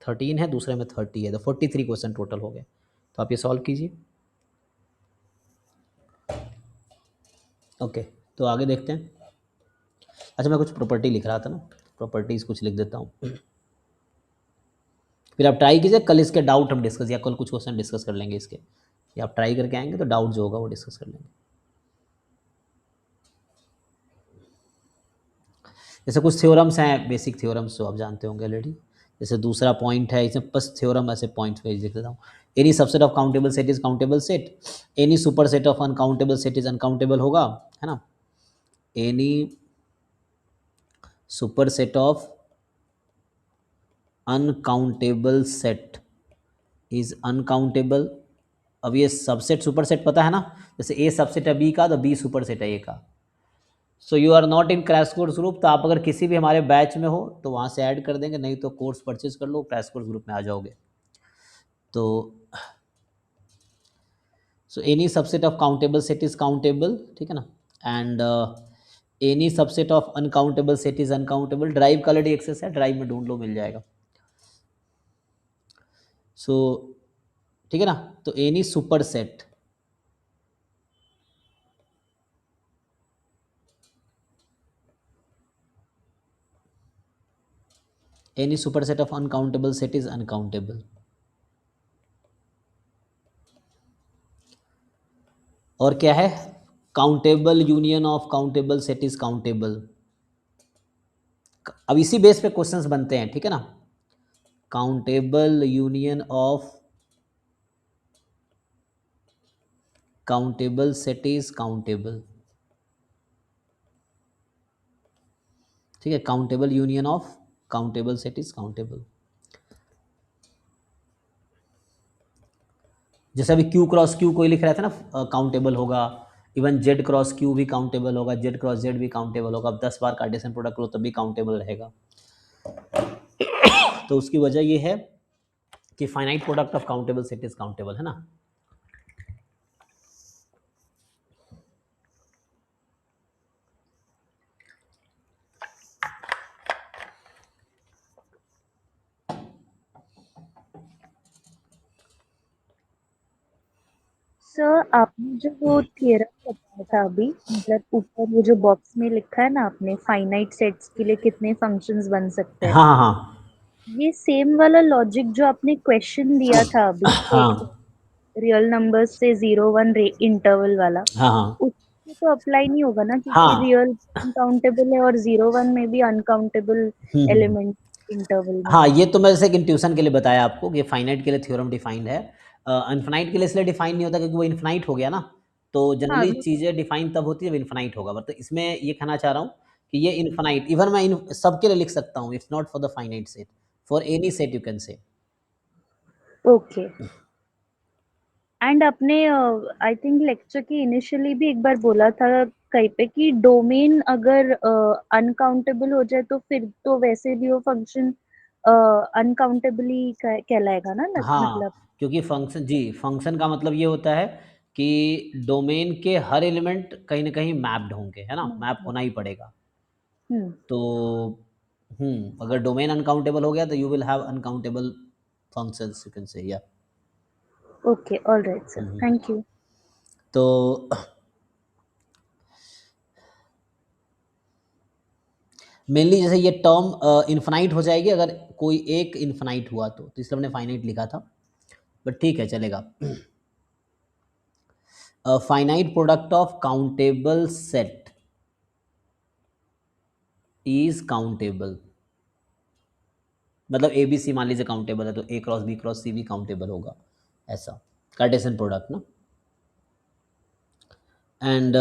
13 है, दूसरे में 30 है, तो 43 क्वेश्चन टोटल हो गए। तो आप ये सॉल्व कीजिए। ओके, तो आगे देखते हैं। अच्छा मैं कुछ प्रॉपर्टी लिख रहा था ना, प्रॉपर्टीज़ कुछ लिख देता हूँ, फिर आप ट्राई कीजिए, कल इसके डाउट हम डिस्कस, या कल कुछ क्वेश्चन डिस्कस कर लेंगे इसके, या आप ट्राई करके आएंगे तो डाउट जो होगा वो डिस्कस कर लेंगे। जैसे कुछ थ्योरम्स हैं, बेसिक थ्योरम्स जो आप जानते होंगे ऑलरेडी, जैसे दूसरा पॉइंट है इसमें बस थ्योरम ऐसे पॉइंट्स पे लिख देता हूँ। Any subset of countable set is countable set, any super set of uncountable set is uncountable होगा, है ना। Any super set of uncountable set is uncountable. अब ये सबसेट सुपरसेट पता है ना, जैसे ए सबसेट है बी का तो बी सुपरसेट है ए का। So you are not in crash course group, तो आप अगर किसी भी हमारे बैच में हो तो वहाँ से ऐड कर देंगे, नहीं तो कोर्स परचेज कर लो, क्रैश कोर्स ग्रुप में आ जाओगे। तो so any subset of countable set is countable, ठीक है ना, and any subset of uncountable set is uncountable. Drive का ऑलरेडी एक्सेस है, ड्राइव में ढूंढ लो मिल जाएगा। सो ठीक है ना, तो any super set any super set of uncountable set is uncountable. और क्या है, countable union of countable set is countable. अब इसी बेस पे क्वेश्चंस बनते हैं, ठीक है ना। Countable union of countable set is countable, ठीक है, countable union of countable set is countable. जैसे अभी क्यू क्रॉस क्यू कोई लिख रहा था ना, काउंटेबल होगा। इवन जेड क्रॉस क्यू भी काउंटेबल होगा, जेड क्रॉस जेड भी काउंटेबल होगा। अब 10 बार कार्टेशियन प्रोडक्ट लो तब भी काउंटेबल रहेगा। तो उसकी वजह ये है कि finite product of countable set is countable, है ना। सर आपने जो वो थियरम बताया था अभी, मतलब ऊपर वो जो बॉक्स में लिखा है ना आपने, फाइनाइट सेट्स के लिए कितने फंक्शंस बन सकते हैं, हाँ हाँ हाँ ये सेम वाला लॉजिक जो आपने क्वेश्चन दिया था अभी सेट हाँ रियल नंबर्स से 0 1 इंटरवल वाला, हाँ हाँ उससे तो अप्लाई नहीं होगा ना, क्योंकि हाँ। रियल अनकाउंटेबल है और 0 1 में भी अनकाउंटेबल हम्म। एलिमेंट इंटरवल में हाँ, है। ये तो मैं जैसे एक इंट्यूशन के लिए बताया आपको कि फाइनाइट के लिए थ्योरम डिफाइंड है, इन्फिनाइट के लिए इसलिए डिफाइन नहीं होता क्योंकि वो इन्फिनाइट हो गया ना। तो हाँ जनरली चीज़ें डिफाइन तब होती है जब इन्फिनाइट होगा, बट इसमें ये कहना चाह रहा हूँ कि ये इन्फिनाइट, इवन मैं इन सबके लिए लिख सकता हूँ, it's not for the finite set, for any set you can से। ओके। एंड आपने आई थिंक लेक्चर की इनिशियली भी एक बार बोला था कहीं पे कि डोमेन अगर अनकाउंटेबल हो जाए तो फिर तो वैसे भी वो फंक्शन अनकाउंटेबली कहलाएगा ना, मतलब। हाँ, क्योंकि फंक्शन, जी, फंक्शन का मतलब ये होता है कि डोमेन के हर एलिमेंट कहीं ना कहीं मैप्ड होंगे, है ना, मैप होना ही पड़ेगा। हम्म। तो अगर डोमेन अनकाउंटेबल हो गया तो you will have uncountable functions, you can say, या। Okay, alright sir, thank you. तो मेनली जैसे ये टर्म इन्फिनाइट हो जाएगी अगर कोई एक इन्फिनाइट हुआ तो इसलिए हमने फाइनाइट लिखा था, बट ठीक है चलेगा। Finite product of countable set is countable, मतलब ए बी सी मान लीजिए काउंटेबल है तो ए क्रॉस बी क्रॉस सी भी काउंटेबल होगा, ऐसा कार्टेशियन प्रोडक्ट ना। एंड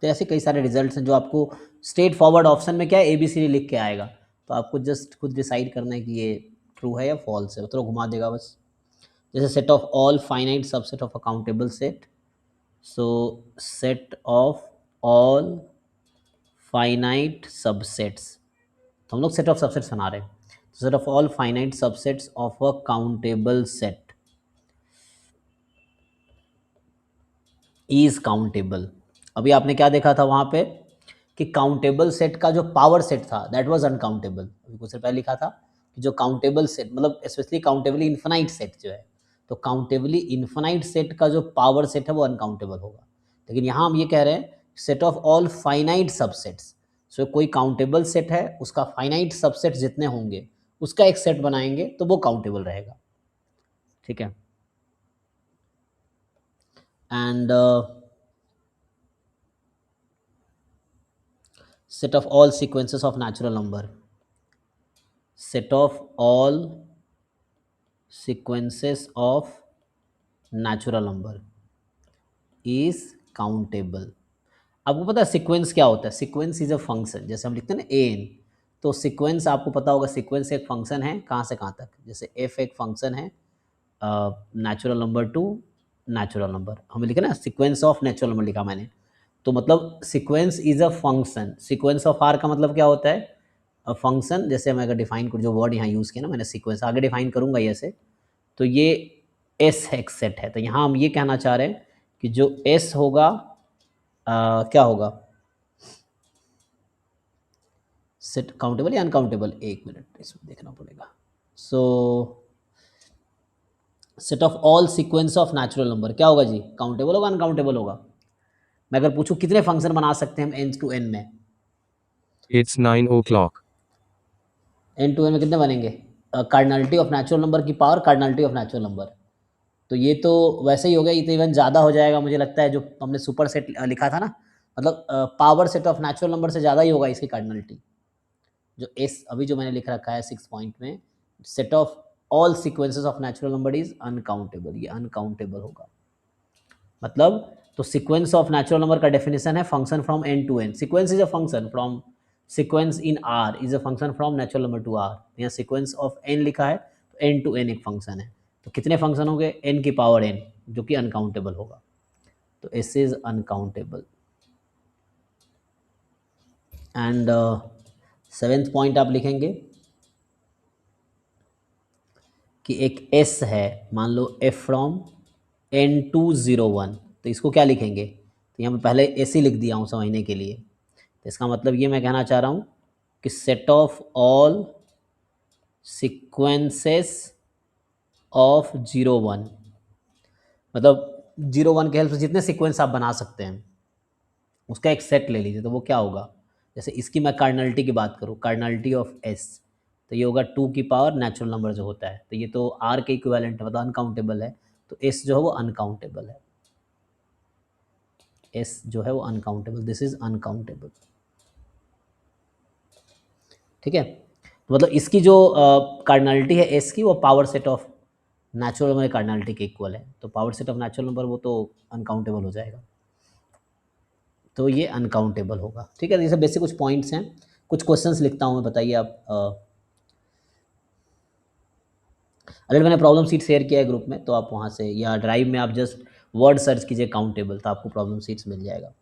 तो ऐसे कई सारे रिजल्ट्स हैं जो आपको स्ट्रेट फॉरवर्ड ऑप्शन में क्या है, ए बी सी लिख के आएगा, तो आपको जस्ट खुद डिसाइड करना है कि ये ट्रू है या फॉल्स है, तो घुमा देगा बस। जैसे set of all finite subset of a countable set, so set of all finite subsets, तो हम लोग सेट ऑफ सबसेट्स बना रहे हैं, set of all finite subsets of a countable set is countable. अभी आपने क्या देखा था वहां पे कि काउंटेबल सेट का जो पावर सेट था दैट वाज अनकाउंटेबल। अभी कुछ देर पहले लिखा था कि जो काउंटेबल सेट, मतलब स्पेशली काउंटेबली इन्फिनाइट सेट जो है, तो काउंटेबली इन्फिनाइट सेट का जो पावर सेट है वो अनकाउंटेबल होगा। लेकिन यहाँ हम ये कह रहे हैं set of all finite subsets, so कोई काउंटेबल सेट है उसका फाइनाइट सबसेट जितने होंगे उसका एक सेट बनाएंगे तो वो काउंटेबल रहेगा, ठीक है। And set of all sequences of natural number, set of all sequences of natural number is countable. आपको पता है सीक्वेंस क्या होता है? सीक्वेंस इज अ फंक्शन, जैसे हम लिखते हैं ना एन, तो सीक्वेंस आपको पता होगा, सीक्वेंस एक फंक्शन है कहाँ से कहाँ तक। जैसे एफ एक फंक्शन है natural number to natural number, हमें लिखा ना सीक्वेंस ऑफ नेचुरल नंबर लिखा मैंने, तो मतलब sequence is a function. Sequence of R का मतलब क्या होता है? A function. जैसे मैं अगर डिफाइन करूँ, जो वर्ड यहाँ यूज़ किया ना मैंने सीक्वेंस, आगे डिफाइन करूँगा ये ऐसे, तो ये एस एक सेट है। तो यहाँ हम ये कहना चाह रहे हैं कि जो एस होगा क्या होगा? सेट काउंटेबल या अनकाउंटेबल? एक मिनट इसमें देखना पड़ेगा। सो set of all sequence of natural number क्या होगा जी? काउंटेबल होगा अनकाउंटेबल होगा? मैं अगर पूछूं कितने फंक्शन बना सकते हैं हम एन टू एन में, It's 9 o'clock. N to N में कितने बनेंगे? कार्डिनलिटी ऑफ नेचुरल नंबर की power cardinality of natural number, तो ये तो वैसे ही हो गया, ये तो इवन ज़्यादा हो जाएगा मुझे लगता है, जो हमने सुपर सेट लिखा था ना, मतलब power set of natural number से ज़्यादा ही होगा इसकी कार्डिनलिटी। जो एस अभी जो मैंने लिख रखा है 6 पॉइंट में, set of all sequences of natural number is uncountable, ये अनकाउंटेबल होगा। मतलब तो सीक्वेंस ऑफ नेचुरल नंबर का डेफिनेशन है function from N to N. Sequence is a function from sequence in R is a function from natural number to R. यहाँ sequence of N लिखा है, तो एन टू एन एक function है, तो कितने फंक्शन होंगे? एन की पावर एन, जो कि अनकाउंटेबल होगा, तो S is uncountable. And seventh point आप लिखेंगे कि एक एस है, मान लो F from N to zero one, तो इसको क्या लिखेंगे? तो यहाँ मैं पहले एस ही लिख दिया हूँ समझने के लिए, तो इसका मतलब ये मैं कहना चाह रहा हूँ कि set of all sequences of zero one, मतलब जीरो वन के हेल्प से जितने सीक्वेंस आप बना सकते हैं उसका एक सेट ले लीजिए, तो वो क्या होगा? जैसे इसकी मैं कार्डिनलिटी की बात करूँ, कार्डिनलिटी ऑफ एस, तो ये होगा टू की पावर नेचुरल नंबर जो होता है, तो ये तो आर के इक्विवेलेंट है, मतलब अनकाउंटेबल है, तो एस जो है वो अनकाउंटेबल है, एस जो है वो अनकाउंटेबल, दिस इज अनकाउंटेबल। ठीक है, तो मतलब इसकी जो कार्डिनलिटी है एस की, वो power set of natural number cardinality के इक्वल है, तो power set of natural number वो तो अनकाउंटेबल हो जाएगा, तो ये अनकाउंटेबल होगा। ठीक है, तो ये सब बेसिक कुछ पॉइंट्स हैं, कुछ क्वेश्चंस लिखता हूँ मैं, बताइए आप। अगर मैंने प्रॉब्लम सीट शेयर किया है ग्रुप में, तो आप वहाँ से या ड्राइव में आप जस्ट वर्ड सर्च कीजिए काउंटेबल, तो आपको प्रॉब्लम सीट्स मिल जाएगा।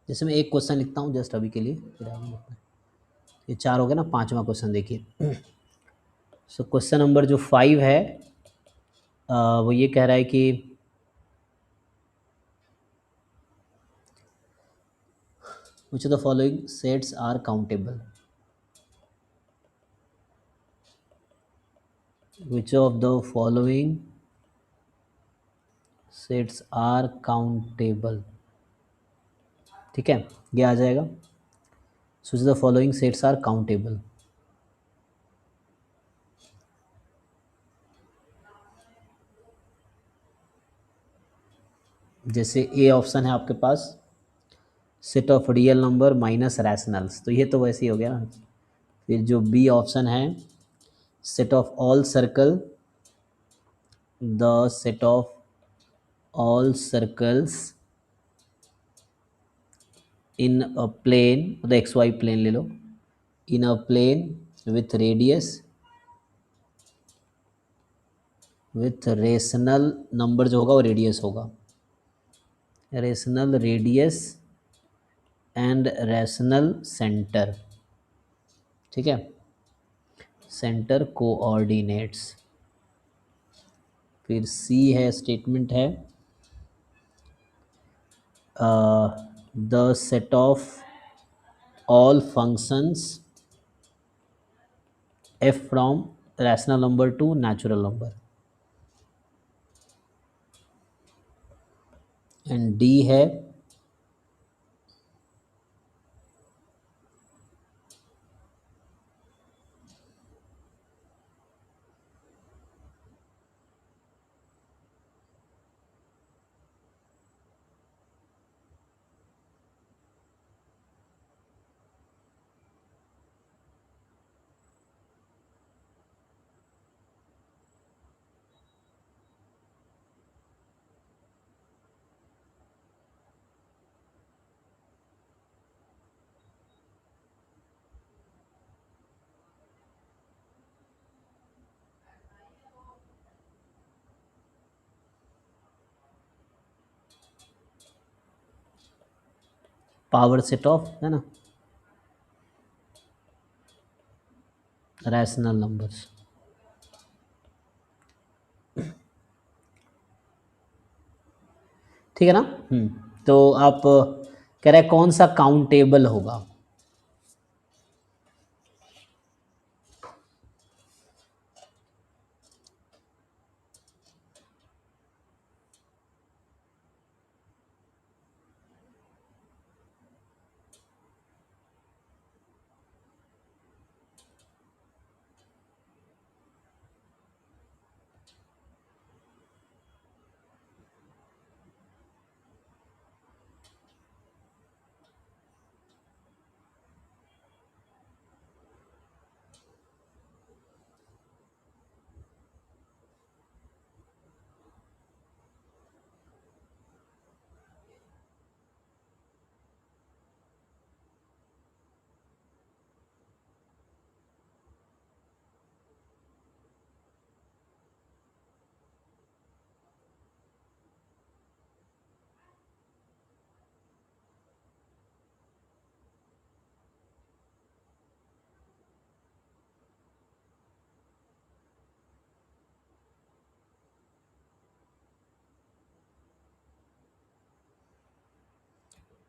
जैसे मैं एक क्वेश्चन लिखता हूँ जस्ट अभी के लिए, फिर आगे बढ़ते हैं। ये चार हो गया ना, पांचवा क्वेश्चन देखिए। सो क्वेश्चन नंबर जो 5 है वो ये कह रहा है कि which of the following sets are countable, which of the following sets are countable। ठीक है, ये आ जाएगा, which of the following sets are countable। जैसे ए ऑप्शन है आपके पास, set of real number minus rationals, तो ये तो वैसे ही हो गया ना। फिर जो बी ऑप्शन है, set of all circle, the set of all circles in a plane, मतलब एक्स वाई प्लेन ले लो, in a plane with radius, with rational number जो होगा वो रेडियस होगा, rational radius and rational centre. ठीक है, सेंटर कोऑर्डिनेट्स। फिर सी है, स्टेटमेंट है the set of all functions f from rational number to natural number, and D है पावर सेट ऑफ, है ना, रैशनल नंबर्स। ठीक है ना। तो आप कह रहे हैं कौन सा काउंटेबल होगा।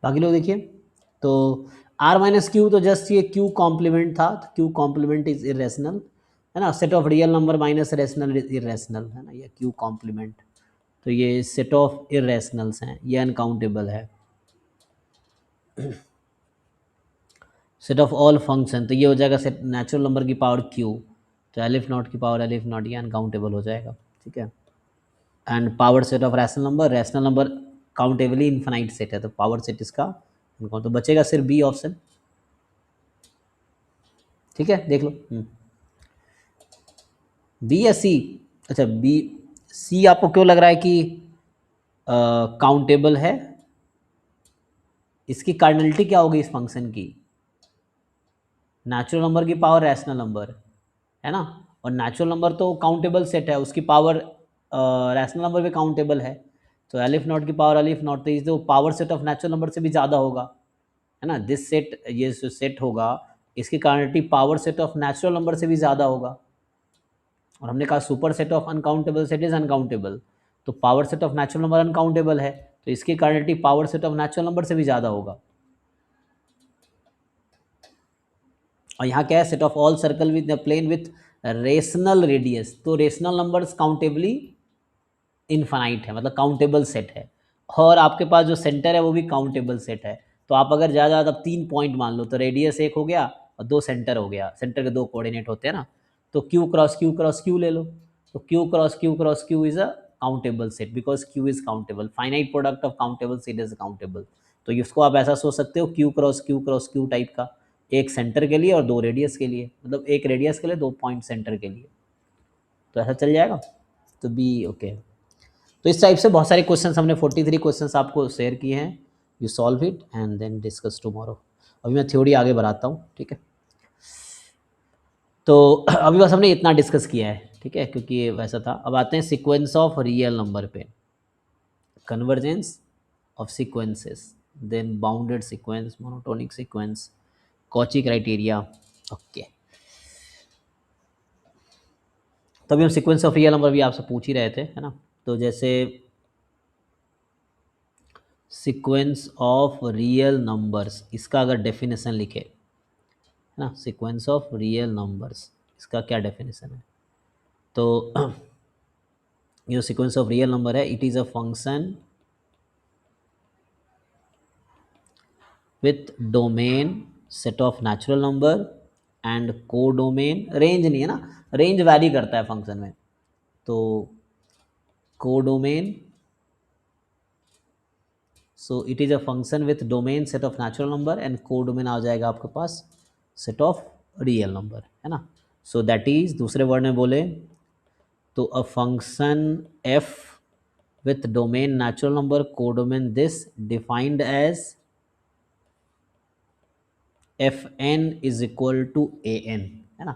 बाकी लोग देखिए, तो आर माइनस क्यू तो जस्ट ये क्यू कॉम्प्लीमेंट था, तो क्यू कॉम्प्लीमेंट इज इरेशनल, है ना। Set of real number minus rational is irrational, है ना, ये क्यू कॉम्प्लीमेंट। तो ये सेट ऑफ इरेशनल्स हैं, ये अनकाउंटेबल है। सेट ऑफ ऑल फंक्शन, तो ये हो जाएगा सेट नेचुरल नंबर की पावर क्यू, तो एलिफ नॉट की पावर एलिफ नॉट, ये अनकाउंटेबल हो जाएगा। ठीक है। And power set of rational number countably infinite set है, तो पावर सेट इसका तो बचेगा सिर्फ बी ऑप्शन। ठीक है, देख लो। बी या सी, अच्छा बी, सी आपको क्यों लग रहा है कि काउंटेबल है? इसकी कार्डिनलिटी क्या होगी इस फंक्शन की? नेचुरल नंबर की पावर रैशनल नंबर, है ना, और नेचुरल नंबर तो काउंटेबल सेट है, उसकी पावर रैशनल नंबर भी काउंटेबल है, तो एलिफ नॉट की पावर अलिफ नॉट, तो इस जो power set of natural number से भी ज़्यादा होगा, है ना। दिस सेट, ये जो सेट होगा इसकी cardinality power set of natural number से भी ज़्यादा होगा, और हमने कहा super set of uncountable set is uncountable, तो power set of natural number uncountable है, तो इसकी cardinality power set of natural number से भी ज़्यादा होगा। और यहाँ क्या है, set of all circle with plane with rational radius, तो रेशनल नंबर्स काउंटेबली इनफाइनाइट है, मतलब काउंटेबल सेट है, और आपके पास जो सेंटर है वो भी काउंटेबल सेट है। तो आप अगर ज़्यादा ज़्यादा 3 पॉइंट मान लो, तो रेडियस एक हो गया और 2 सेंटर हो गया, सेंटर के 2 कोऑर्डिनेट होते हैं ना, तो Q cross Q cross Q ले लो, तो Q cross Q cross Q is a countable set because Q is countable, finite product of countable set is countable. तो इसको आप ऐसा सोच सकते हो, क्यू क्रॉस क्यू टाइप का, एक सेंटर के लिए और 2 रेडियस के लिए, मतलब एक रेडियस के लिए 2 पॉइंट सेंटर के लिए, तो ऐसा चल जाएगा। तो बी ओके। तो इस टाइप से बहुत सारे क्वेश्चंस हमने 43 क्वेश्चंस आपको शेयर किए हैं, you solve it and then discuss tomorrow. अभी मैं थ्योरी आगे बढ़ाता हूँ, ठीक है। तो अभी बस हमने इतना डिस्कस किया है, ठीक है, क्योंकि ये वैसा था। अब आते हैं सीक्वेंस ऑफ रियल नंबर पे, convergence of sequences, then bounded sequence, monotonic sequence, Cauchy criteria, okay. तभी हम सीक्वेंस ऑफ रियल नंबर भी आपसे पूछ ही रहे थे, है ना। तो जैसे सीक्वेंस ऑफ रियल नंबर्स, इसका अगर डेफिनेशन लिखे है ना, सीक्वेंस ऑफ रियल नंबर्स, इसका क्या डेफिनेशन है? तो ये जो सीक्वेंस ऑफ रियल नंबर है, it is a function with domain set of natural number and को डोमेन, रेंज नहीं है ना, रेंज वैरी करता है फंक्शन में, तो codomain, so it is a function with domain set of natural number and codomain आ जाएगा आपके पास सेट ऑफ रियल नंबर, है ना। सो दैट इज, दूसरे वर्ड में बोले तो a function F with domain natural number codomain this defined as F N is equal to A N, है ना।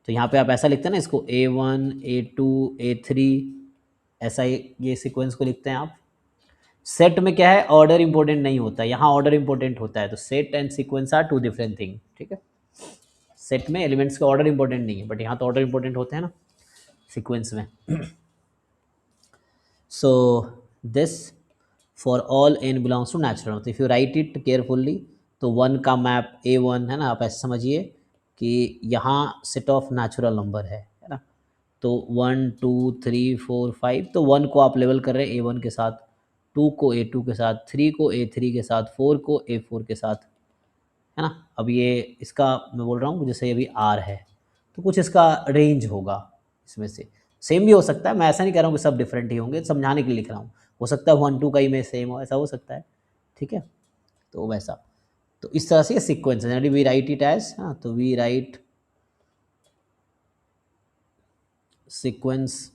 तो यहाँ पे आप ऐसा लिखते हैं ना इसको, A1 A2 A3, ऐसा ये सीक्वेंस को लिखते हैं आप। सेट में क्या है, ऑर्डर इंपॉर्टेंट नहीं होता, यहाँ ऑर्डर इंपॉर्टेंट होता है, तो set and sequence are two different thing, ठीक है। सेट में एलिमेंट्स का ऑर्डर इंपॉर्टेंट नहीं है, बट यहाँ तो ऑर्डर इंपॉर्टेंट होते हैं ना सीक्वेंस में। So this for all n belongs to natural, तो if you write it carefully, तो 1 का मैप A1 है ना, आप ऐसे समझिए कि यहाँ सेट ऑफ नेचुरल नंबर है ना। तो 1 2 3 4 5, तो 1 को आप लेवल कर रहे हैं A1 के साथ, 2 को A2 के साथ, 3 को A3 के साथ, 4 को A4 के साथ, है ना। अब ये इसका मैं बोल रहा हूँ, जैसे अभी R है, तो कुछ इसका रेंज होगा इसमें से, सेम भी हो सकता है, मैं ऐसा नहीं कह रहा हूँ कि सब डिफरेंट ही होंगे, समझाने के लिए लिख रहा हूँ, हो सकता है 1 2 का ही में सेम हो, ऐसा हो सकता है, ठीक है। तो वैसा, तो इस तरह से सीक्वेंस है, वी राइट इट एज, हाँ, तो वी राइट सीक्वेंस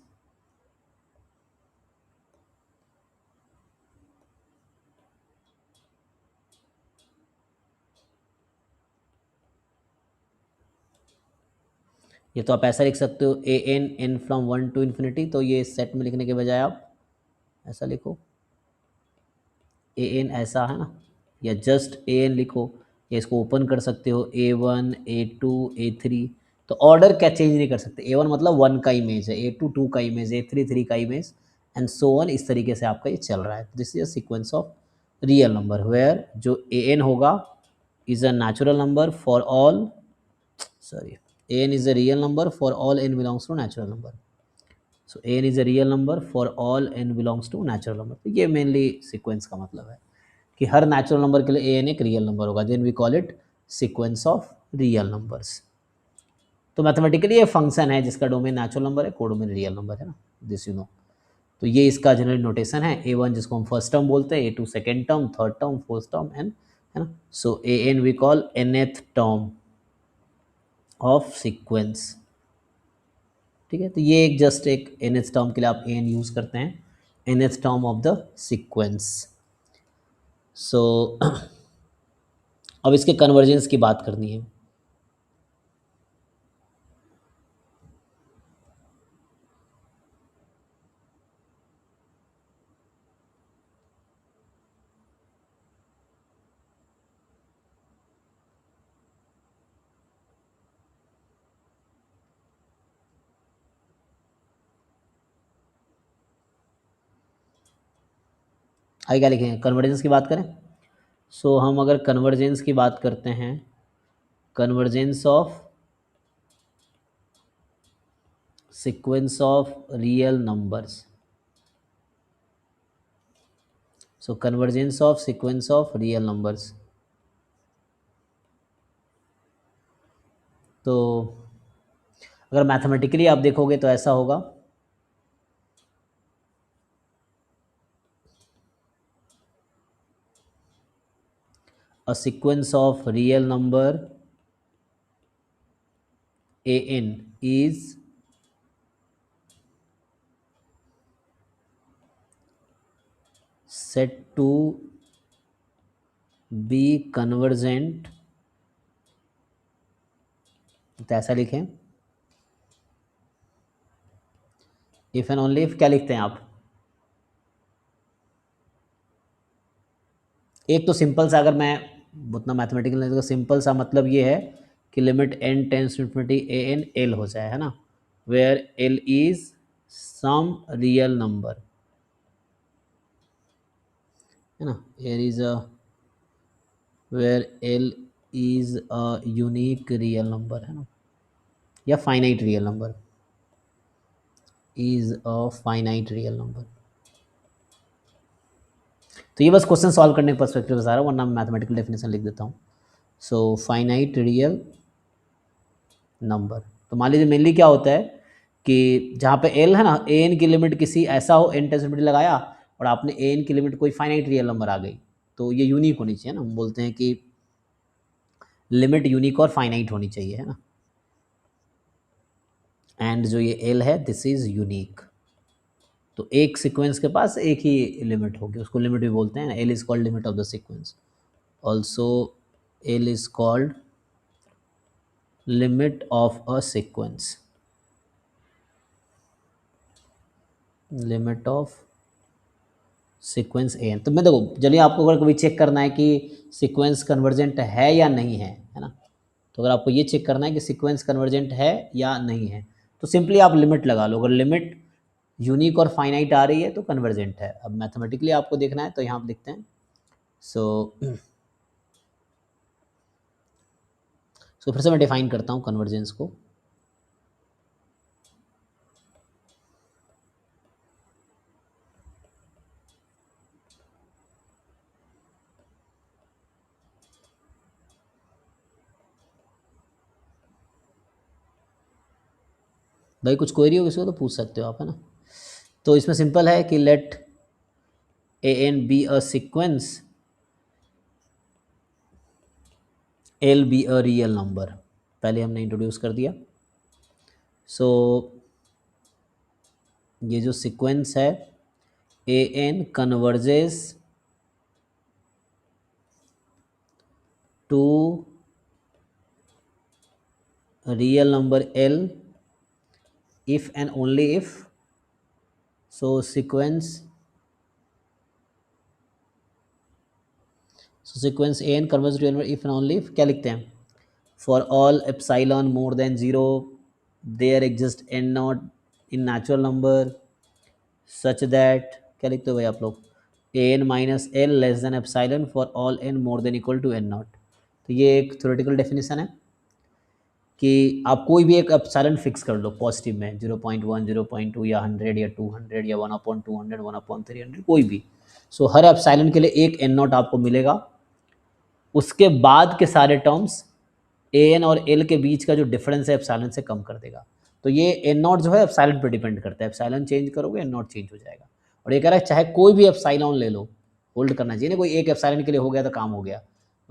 ये तो आप ऐसा लिख सकते हो an फ्रॉम 1 टू इन्फिनिटी, तो ये सेट में लिखने के बजाय आप ऐसा लिखो an, ऐसा है ना, या जस्ट an लिखो, या इसको ओपन कर सकते हो A1 A2 A3, तो ऑर्डर क्या चेंज नहीं कर सकते। A1 मतलब 1 का इमेज है, A2 2 का इमेज, A3 3 का इमेज, एंड सो ऑन, इस तरीके से आपका ये चल रहा है। This is a sequence of real number where जो an होगा is a natural number for all, sorry, an is a real number for all n belongs to natural number, so an is a real number for all n belongs to natural number। तो ये mainly sequence का मतलब है कि हर natural number के लिए an एक real number होगा, then we call it sequence of real numbers. तो मैथमेटिकली ये फंक्शन है जिसका डोमेन नेचुरल नंबर है, कोडोमेन रियल नंबर है ना, दिस यू नो। तो ये इसका जनरल नोटेशन है, A1 जिसको हम फर्स्ट टर्म बोलते हैं, A2 second term, third term, fourth term, and, है ना। So an we call nth term of sequence, ठीक है। तो ये एक जस्ट एक nth टर्म के लिए आप an यूज़ करते हैं, nth term of the sequence. So अब इसके कन्वर्जेंस की बात करनी है। आगे क्या लिखेंगे, कन्वर्जेंस की बात करें। सो हम अगर कन्वर्जेंस की बात करते हैं, convergence of sequence of real numbers, so convergence of sequence of real numbers, तो अगर मैथमेटिकली आप देखोगे तो ऐसा होगा, a sequence of real number an is said to be convergent, तो ऐसा लिखें, इफ एंड ओनली इफ क्या लिखते हैं आप, एक तो सिंपल सा, अगर मैं उतना मैथमेटिकल नहीं तो सिंपल सा मतलब ये है कि limit n tends to infinity an l हो जाए, है ना, where l is some real number, है ना, L is a where L is a unique real number, है ना, या finite real number, is a finite real number. तो ये बस क्वेश्चन सॉल्व करने के पर्सपेक्टिव बता रहा हूँ, वरना मैं मैथमेटिकल डेफिनेशन लिख देता हूँ। सो फाइनाइट रियल नंबर, तो मान लीजिए मेनली क्या होता है कि जहाँ पे एल है ना, ए एन की लिमिट किसी ऐसा हो, एन टेंसिटी लगाया और आपने ए एन की लिमिट कोई फाइनाइट रियल नंबर आ गई, तो ये यूनिक होनी चाहिए ना, हम बोलते हैं कि लिमिट यूनिक और फाइनाइट होनी चाहिए, है ना। एंड जो ये एल है दिस इज यूनिक, तो एक सीक्वेंस के पास एक ही लिमिट होगी, उसको लिमिट भी बोलते हैं, L is called limit of the sequence. Also L is called limit of a sequence, limit of sequence A N. तो मैं देखो, चलिए आपको अगर कभी चेक करना है कि सीक्वेंस कन्वर्जेंट है या नहीं है ना, तो अगर आपको ये चेक करना है कि सीक्वेंस कन्वर्जेंट है या नहीं है, तो सिंपली आप लिमिट लगा लो, अगर लिमिट यूनिक और फाइनाइट आ रही है तो कन्वर्जेंट है। अब मैथमेटिकली आपको देखना है तो यहाँ आप लिखते हैं। सो फिर से मैं डिफाइन करता हूँ कन्वर्जेंस को। भाई कुछ क्वेरी हो किसी को तो पूछ सकते हो आप, है ना। तो इसमें सिंपल है कि let A N be a sequence, L be a real number, पहले हमने इंट्रोड्यूस कर दिया। सो ये जो सीक्वेंस है A N converges to real number L if and only if, so sequence an converges to real number if and only if, क्या लिखते हैं, for all epsilon more than 0 there exists n naught in natural number such that, क्या लिखते हो भाई आप लोग, an minus l less than epsilon for all n more than equal to n naught। तो ये एक थ्योरेटिकल डेफिनेशन है कि आप कोई भी एक एप्सिलॉन फिक्स कर लो पॉजिटिव में, 0.1 0.2 या 100 या 200 या 1/200 1/300 कोई भी। सो हर एप्सिलॉन के लिए एक एन नॉट आपको मिलेगा, उसके बाद के सारे टर्म्स ए एन और एल के बीच का जो डिफरेंस है एप्सिलॉन से कम कर देगा। तो ये एन नॉट जो है एप्सिलॉन पर डिपेंड करता है, एप्सिलॉन चेंज करोगे एन नॉट चेंज हो जाएगा। और ये कह रहा है चाहे कोई भी एप्सिलॉन ले लो, होल्ड करना चाहिए ना, कोई एक एप्सिलॉन के लिए हो गया तो काम हो गया,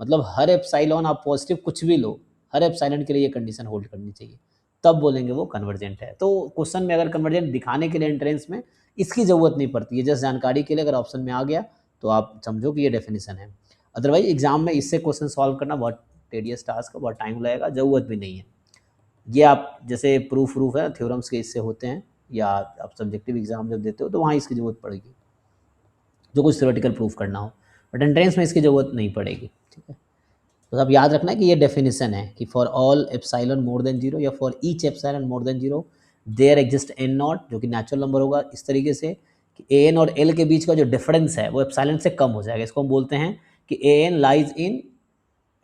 मतलब हर एप्सिलॉन आप पॉजिटिव कुछ भी लो, हर एप्सिलॉन के लिए ये कंडीशन होल्ड करनी चाहिए, तब बोलेंगे वो कन्वर्जेंट है। तो क्वेश्चन में अगर कन्वर्जेंट दिखाने के लिए एंट्रेंस में इसकी ज़रूरत नहीं पड़ती है, जस्ट जानकारी के लिए अगर ऑप्शन में आ गया तो आप समझो कि ये डेफिनेशन है। अदरवाइज एग्जाम में इससे क्वेश्चन सॉल्व करना बहुत टेडियस टास्क है, बहुत टाइम लगेगा, ज़रूरत भी नहीं है। ये आप जैसे प्रूफ है थ्योरम्स के इससे होते हैं, या आप सब्जेक्टिव एग्जाम जब देते हो तो वहाँ इसकी ज़रूरत पड़ेगी, जो कुछ थ्योरेटिकल प्रूफ करना हो, बट एंट्रेंस में इसकी ज़रूरत नहीं पड़ेगी, ठीक है। तो अब याद रखना है कि ये डेफिनेशन है कि for all epsilon more than zero या for each epsilon more than zero there exist N not, जो कि नेचुरल नंबर होगा इस तरीके से कि ए एन और एल के बीच का जो डिफरेंस है वो एप्सिलॉन से कम हो जाएगा। इसको हम बोलते हैं कि A N lies in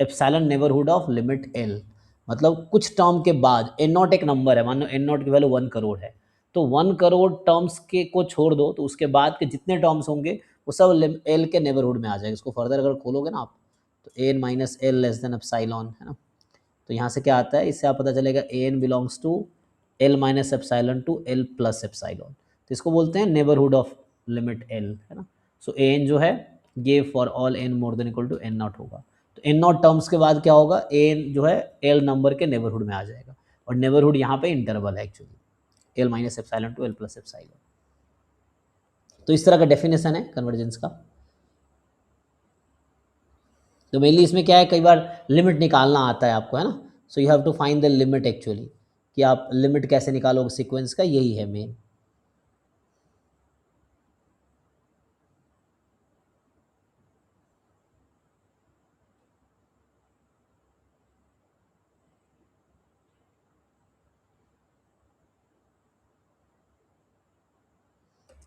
epsilon neighbourhood of limit L. मतलब कुछ टर्म के बाद एन नॉट एक नंबर है, मान लो एन नॉट की वैल्यू 1 करोड़ है, तो 1 करोड़ टर्म्स के को छोड़ दो तो उसके बाद के जितने टर्म्स होंगे वो सब एल के नेबरहुड में आ जाएगा। इसको फर्दर अगर खोलोगे ना आप तो A N minus L less than epsilon, है ना। तो यहाँ से क्या आता है, इससे आप पता चलेगा A N belongs to L minus epsilon to L plus epsilon, तो इसको बोलते हैं नेबरहुड ऑफ लिमिट एल, है ना। सो ए एन जो है ये for all N more than equal to N not होगा। तो एन नॉट टर्म्स के बाद क्या होगा, ए एन जो है एल नंबर के नेबरहुड में आ जाएगा, और नेबरहुड यहाँ पे इंटरवल है actually, L minus epsilon to L plus epsilon. तो इस तरह का डेफिनेशन है कन्वर्जेंस का। तो मेनली इसमें क्या है, कई बार लिमिट निकालना आता है आपको, है ना। So you have to find the limit actually, कि आप लिमिट कैसे निकालोगे सीक्वेंस का, यही है मेन।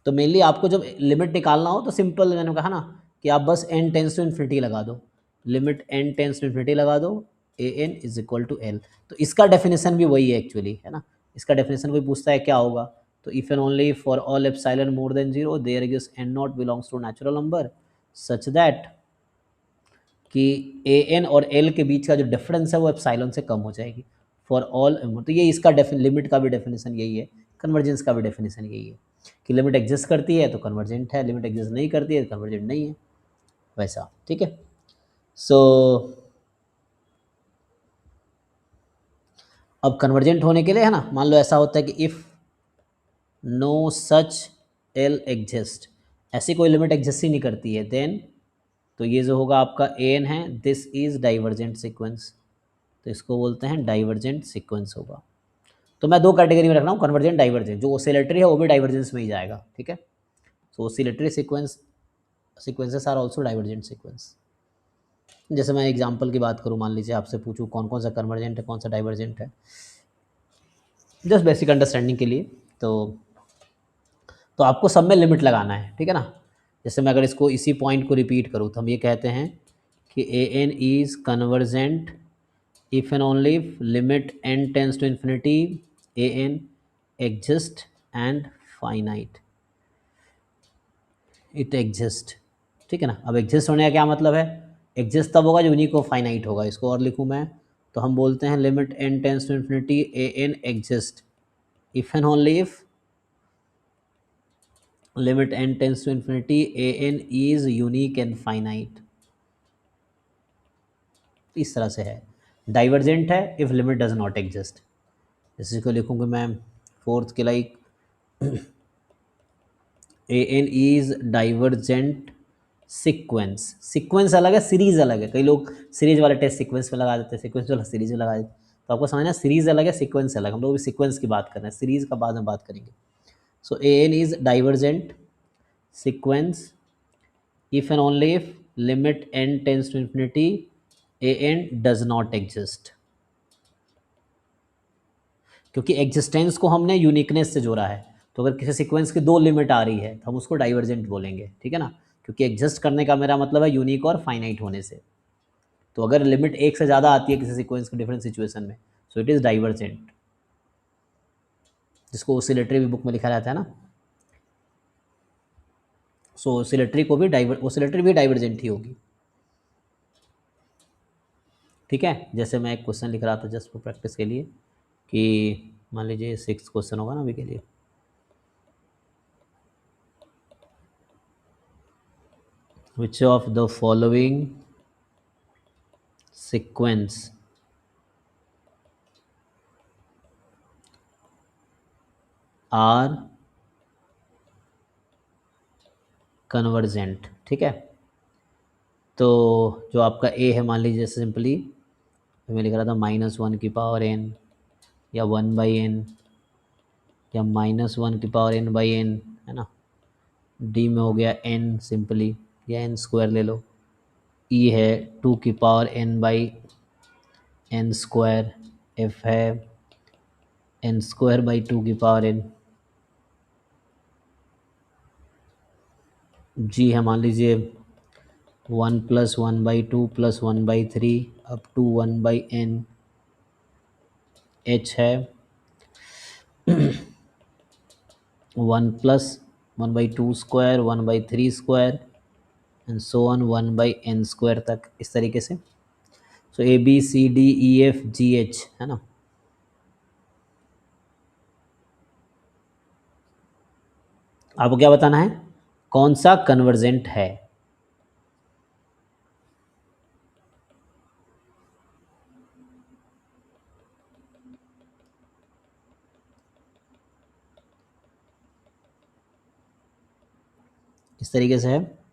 तो मेनली आपको जब लिमिट निकालना हो तो सिंपल मैंने कहा ना कि आप बस n टेंस टू इन्फिनिटी लगा दो, limit n tends to infinity लगा दो, A N is equal to L. तो इसका डेफिनेशन भी वही है एक्चुअली, है ना। इसका डेफिनेशन कोई पूछता है क्या होगा, तो if and only for all epsilon more than 0 there exist n not belongs to natural number such that कि ए एन और एल के बीच का जो डिफरेंस है वो एप्सिलॉन से कम हो जाएगी फॉर ऑल। तो ये इसका लिमिट का भी डेफिनेशन यही है, कन्वर्जेंस का भी डेफिनेशन यही है कि लिमिट एग्जिस्ट करती है तो कन्वर्जेंट है, लिमिट एग्जिस्ट नहीं करती है तो कन्वर्जेंट नहीं है, वैसा। ठीक है। सो अब कन्वर्जेंट होने के लिए, है ना, मान लो ऐसा होता है कि if no such L exist, ऐसी कोई लिमिट एग्जिस्ट ही नहीं करती है, देन तो ये जो होगा आपका ए एन है, दिस इज़ डाइवर्जेंट सीक्वेंस, तो इसको बोलते हैं डाइवर्जेंट सीक्वेंस होगा। तो मैं दो कैटेगरी में रख रहा हूँ, कन्वर्जेंट डाइवर्जेंट। जो ओसिलेटरी है वो भी डाइवर्जेंस में ही जाएगा, ठीक है। So oscillatory sequences are also divergent sequence. जैसे मैं एग्जांपल की बात करूँ, मान लीजिए आपसे पूछूँ कौन कौन सा कन्वर्जेंट है कौन सा डाइवर्जेंट है, जस्ट बेसिक अंडरस्टैंडिंग के लिए। तो आपको सब में लिमिट लगाना है, ठीक है ना। जैसे मैं अगर इसको इसी पॉइंट को रिपीट करूँ तो हम ये कहते हैं कि A N is convergent if and only if limit n tends to infinity a n exist and finite it exist, ठीक है ना। अब एग्जिस्ट होने का क्या मतलब है, एग्जिस्ट तब होगा जब यूनिक और फाइनाइट होगा। इसको और लिखूँ मैं तो हम बोलते हैं limit n tends to infinity A N exist if and only if limit n tends to infinity A N is unique and finite. इस तरह से है। डाइवर्जेंट है if limit does not exist. जैसे इसको लिखूँगा मैं फोर्थ के like A N is divergent sequence. Sequence अलग है, सीरीज अलग है। कई लोग सीरीज वाला टेस्ट सीक्वेंस में लगा देते हैं, सीक्वेंस वाला सीरीज में लगा देते हैं। तो आपको समझना सीरीज अलग है सीक्वेंस अलग। हम लोग भी सीक्वेंस की बात कर रहे हैं, सीरीज का बाद में बात करेंगे। So A N is divergent sequence if and only if limit N tends to infinity A N does not exist. क्योंकि एग्जिस्टेंस को हमने यूनिकनेस से जोड़ा है, तो अगर किसी सीक्वेंस की दो लिमिट आ रही है तो हम उसको डाइवर्जेंट बोलेंगे, ठीक है ना। क्योंकि एग्जिस्ट करने का मेरा मतलब है यूनिक और फाइनाइट होने से। तो अगर लिमिट एक से ज़्यादा आती है किसी सीक्वेंस के डिफरेंट सिचुएशन में, सो इट इज़ डाइवर्जेंट, जिसको ओसिलेटरी भी बुक में लिखा रहता है ना। सो ओसिलेटरी भी डाइवर्जेंट ही होगी, ठीक है। जैसे मैं एक क्वेश्चन लिख रहा था जस्ट फॉर प्रैक्टिस के लिए कि मान लीजिए 6th क्वेश्चन होगा ना अभी के लिए। Which of the following sequence are convergent, ठीक है। तो जो आपका ए है, मान लीजिए सिंपली मैं लिख रहा था -1n या 1/n या -1n/n, है ना। डी में हो गया n सिंपली, या n स्क्वायर ले लो। ई है 2n/n²। एफ है n²/2n। जी है मान लीजिए 1 + 1/2 + 1/3 अप टू 1/n। एच है 1 + 1/2² 1/3² एंड सो ऑन 1/n² तक, इस तरीके से। So A B C D E F G H, है ना। आपको क्या बताना है, कौन सा कन्वर्जेंट है। इस तरीके से है।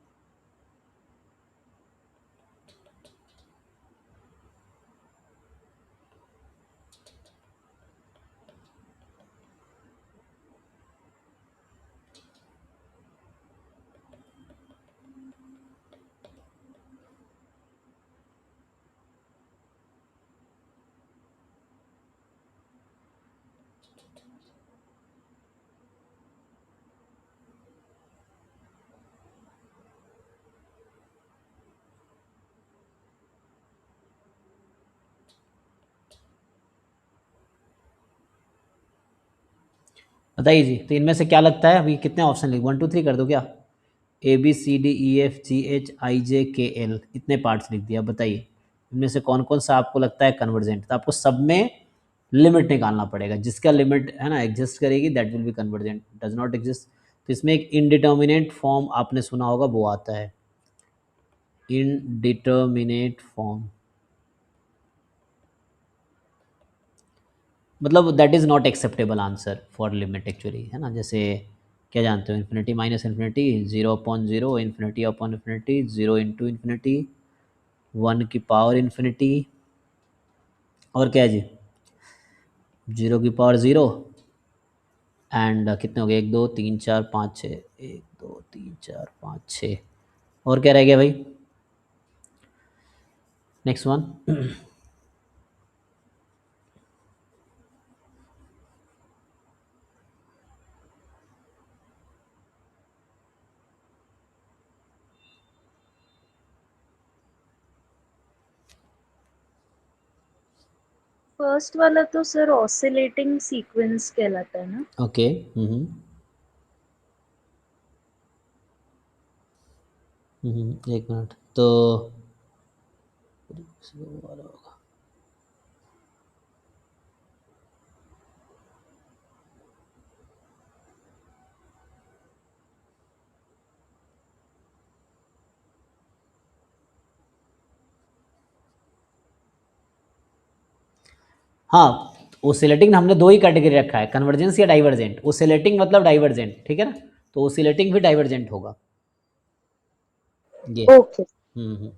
बताइए जी, तो इनमें से क्या लगता है? अभी कितने ऑप्शन लिख, 1 2 3 कर दो क्या? ABCDEFGHIJKL, इतने पार्ट्स लिख दिया। बताइए इनमें से कौन कौन सा आपको लगता है कन्वर्जेंट? तो आपको सब में लिमिट निकालना पड़ेगा, जिसका लिमिट है ना एग्जिस्ट करेगी that will be convergent, does not exist. तो इसमें एक इनडिटर्मिनेट फॉर्म आपने सुना होगा, वो आता है इनडिटर्मिनेट फॉर्म, मतलब that is not acceptable answer for limit actually, है ना। जैसे क्या जानते हो, infinity minus infinity, 0/0, infinity upon infinity, 0 into infinity, 1 की पावर इन्फिनिटी, और क्या है जी, 0 की पावर 0, एंड कितने हो गए, 1 2 3 4 5 6, 1 2 3 4 5 6, और क्या रह गया भाई, नेक्स्ट वन। फर्स्ट वाला तो सर ऑसिलेटिंग सीक्वेंस कहलाता है ना? ओके, एक मिनट तो हाँ, ओसिलेटिंग हमने दो ही कैटेगरी रखा है, कन्वर्जेंस या डाइवर्जेंट। ओसिलेटिंग मतलब डाइवर्जेंट, ठीक है ना, तो ओसिलेटिंग भी डाइवर्जेंट होगा ये। ओके। हम्म।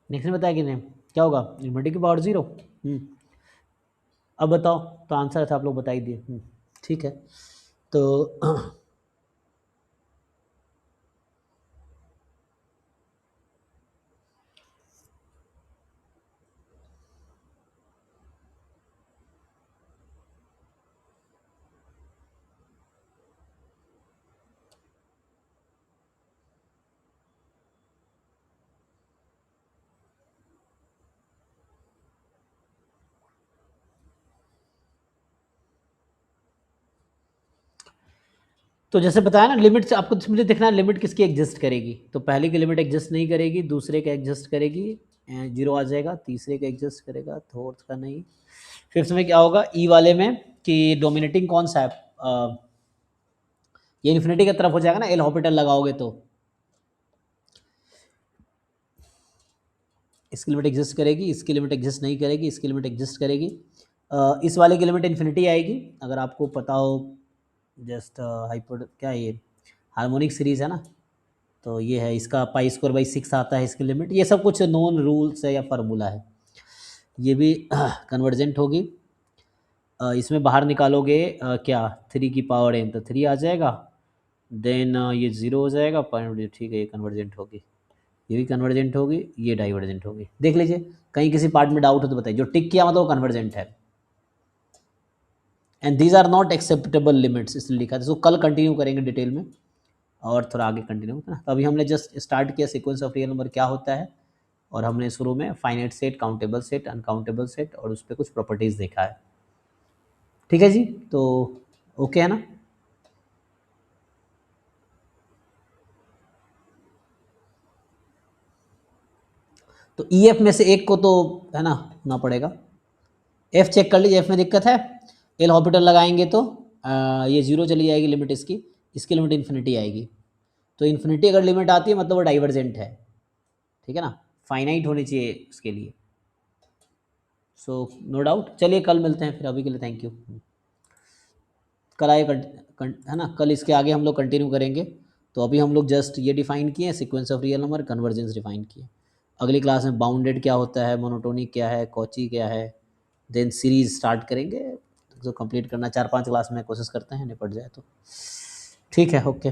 नेक्स्ट में बताया कि नहीं, क्या होगा, इन्फिनिटी की पावर 0। अब बताओ, तो आंसर था आप लोग बता ही दिए। ठीक है, तो तो जैसे बताया ना, लिमिट से आपको मुझे देखना है लिमिट किसकी एग्जिस्ट करेगी। तो पहले की लिमिट एग्जिस्ट नहीं करेगी, दूसरे का एग्जिस्ट करेगी, 0 आ जाएगा, तीसरे का एग्जिस्ट करेगा, फोर्थ का नहीं, फिफ्थ में क्या होगा, ई वाले में कि डोमिनेटिंग कौन सा है, ये इन्फिनिटी की तरफ हो जाएगा ना, एल हॉपिटल लगाओगे तो इसकी लिमिट एग्जिस्ट करेगी, इसकी लिमिट एग्जिस्ट नहीं करेगी, इसकी लिमिट एग्जिस्ट करेगी, इस वाले की लिमिट इन्फिनिटी आएगी। अगर आपको पता हो जस्ट हाइपर क्या ये हार्मोनिक सीरीज़ है ना, तो ये है इसका पाई स्क्वायर बाई 6 आता है इसकी लिमिट। ये सब कुछ नॉन रूल्स है या फार्मूला है। ये भी कन्वर्जेंट होगी। इसमें बाहर निकालोगे क्या 3 की पावर n तो 3 आ जाएगा, देन ये 0 हो जाएगा पॉइंट, ठीक है ये कन्वर्जेंट होगी, ये भी कन्वर्जेंट होगी, ये डाइवर्जेंट होगी। देख लीजिए कहीं किसी पार्ट में डाउट हो तो बताइए। जो टिक किया मतलब वो कन्वर्जेंट है। And these are not acceptable limits इसलिए लिखा था। सो कल कंटिन्यू करेंगे डिटेल में और थोड़ा आगे कंटिन्यू है ना। तो अभी हमने जस्ट स्टार्ट किया सीक्वेंस ऑफ रियल नंबर क्या होता है, और हमने शुरू में finite set, countable set, uncountable set और उस पर कुछ प्रॉपर्टीज़ देखा है। ठीक है जी, तो ओके है ना। तो EF में से एक को तो है ना होना पड़ेगा। F चेक कर लीजिए, F में दिक्कत है। एल हॉस्पिटल लगाएंगे तो ये 0 चली जाएगी लिमिट इसकी लिमिट इन्फिनिटी आएगी। तो इन्फिनिटी अगर लिमिट आती है मतलब वो डाइवर्जेंट है, ठीक है ना, फाइनाइट होनी चाहिए इसके लिए। So no doubt. चलिए कल मिलते हैं फिर, अभी के लिए थैंक यू। कल आए है ना, कल इसके आगे हम लोग कंटिन्यू करेंगे। तो अभी हम लोग जस्ट ये डिफाइन किए sequence of real number, convergence define किए। अगली क्लास में बाउंडेड क्या होता है, मोनोटोनिक क्या है, कॉची क्या है, देन सीरीज स्टार्ट करेंगे। तो कंप्लीट करना 4-5 क्लास में कोशिश करते हैं, निपट जाए तो ठीक है। ओके।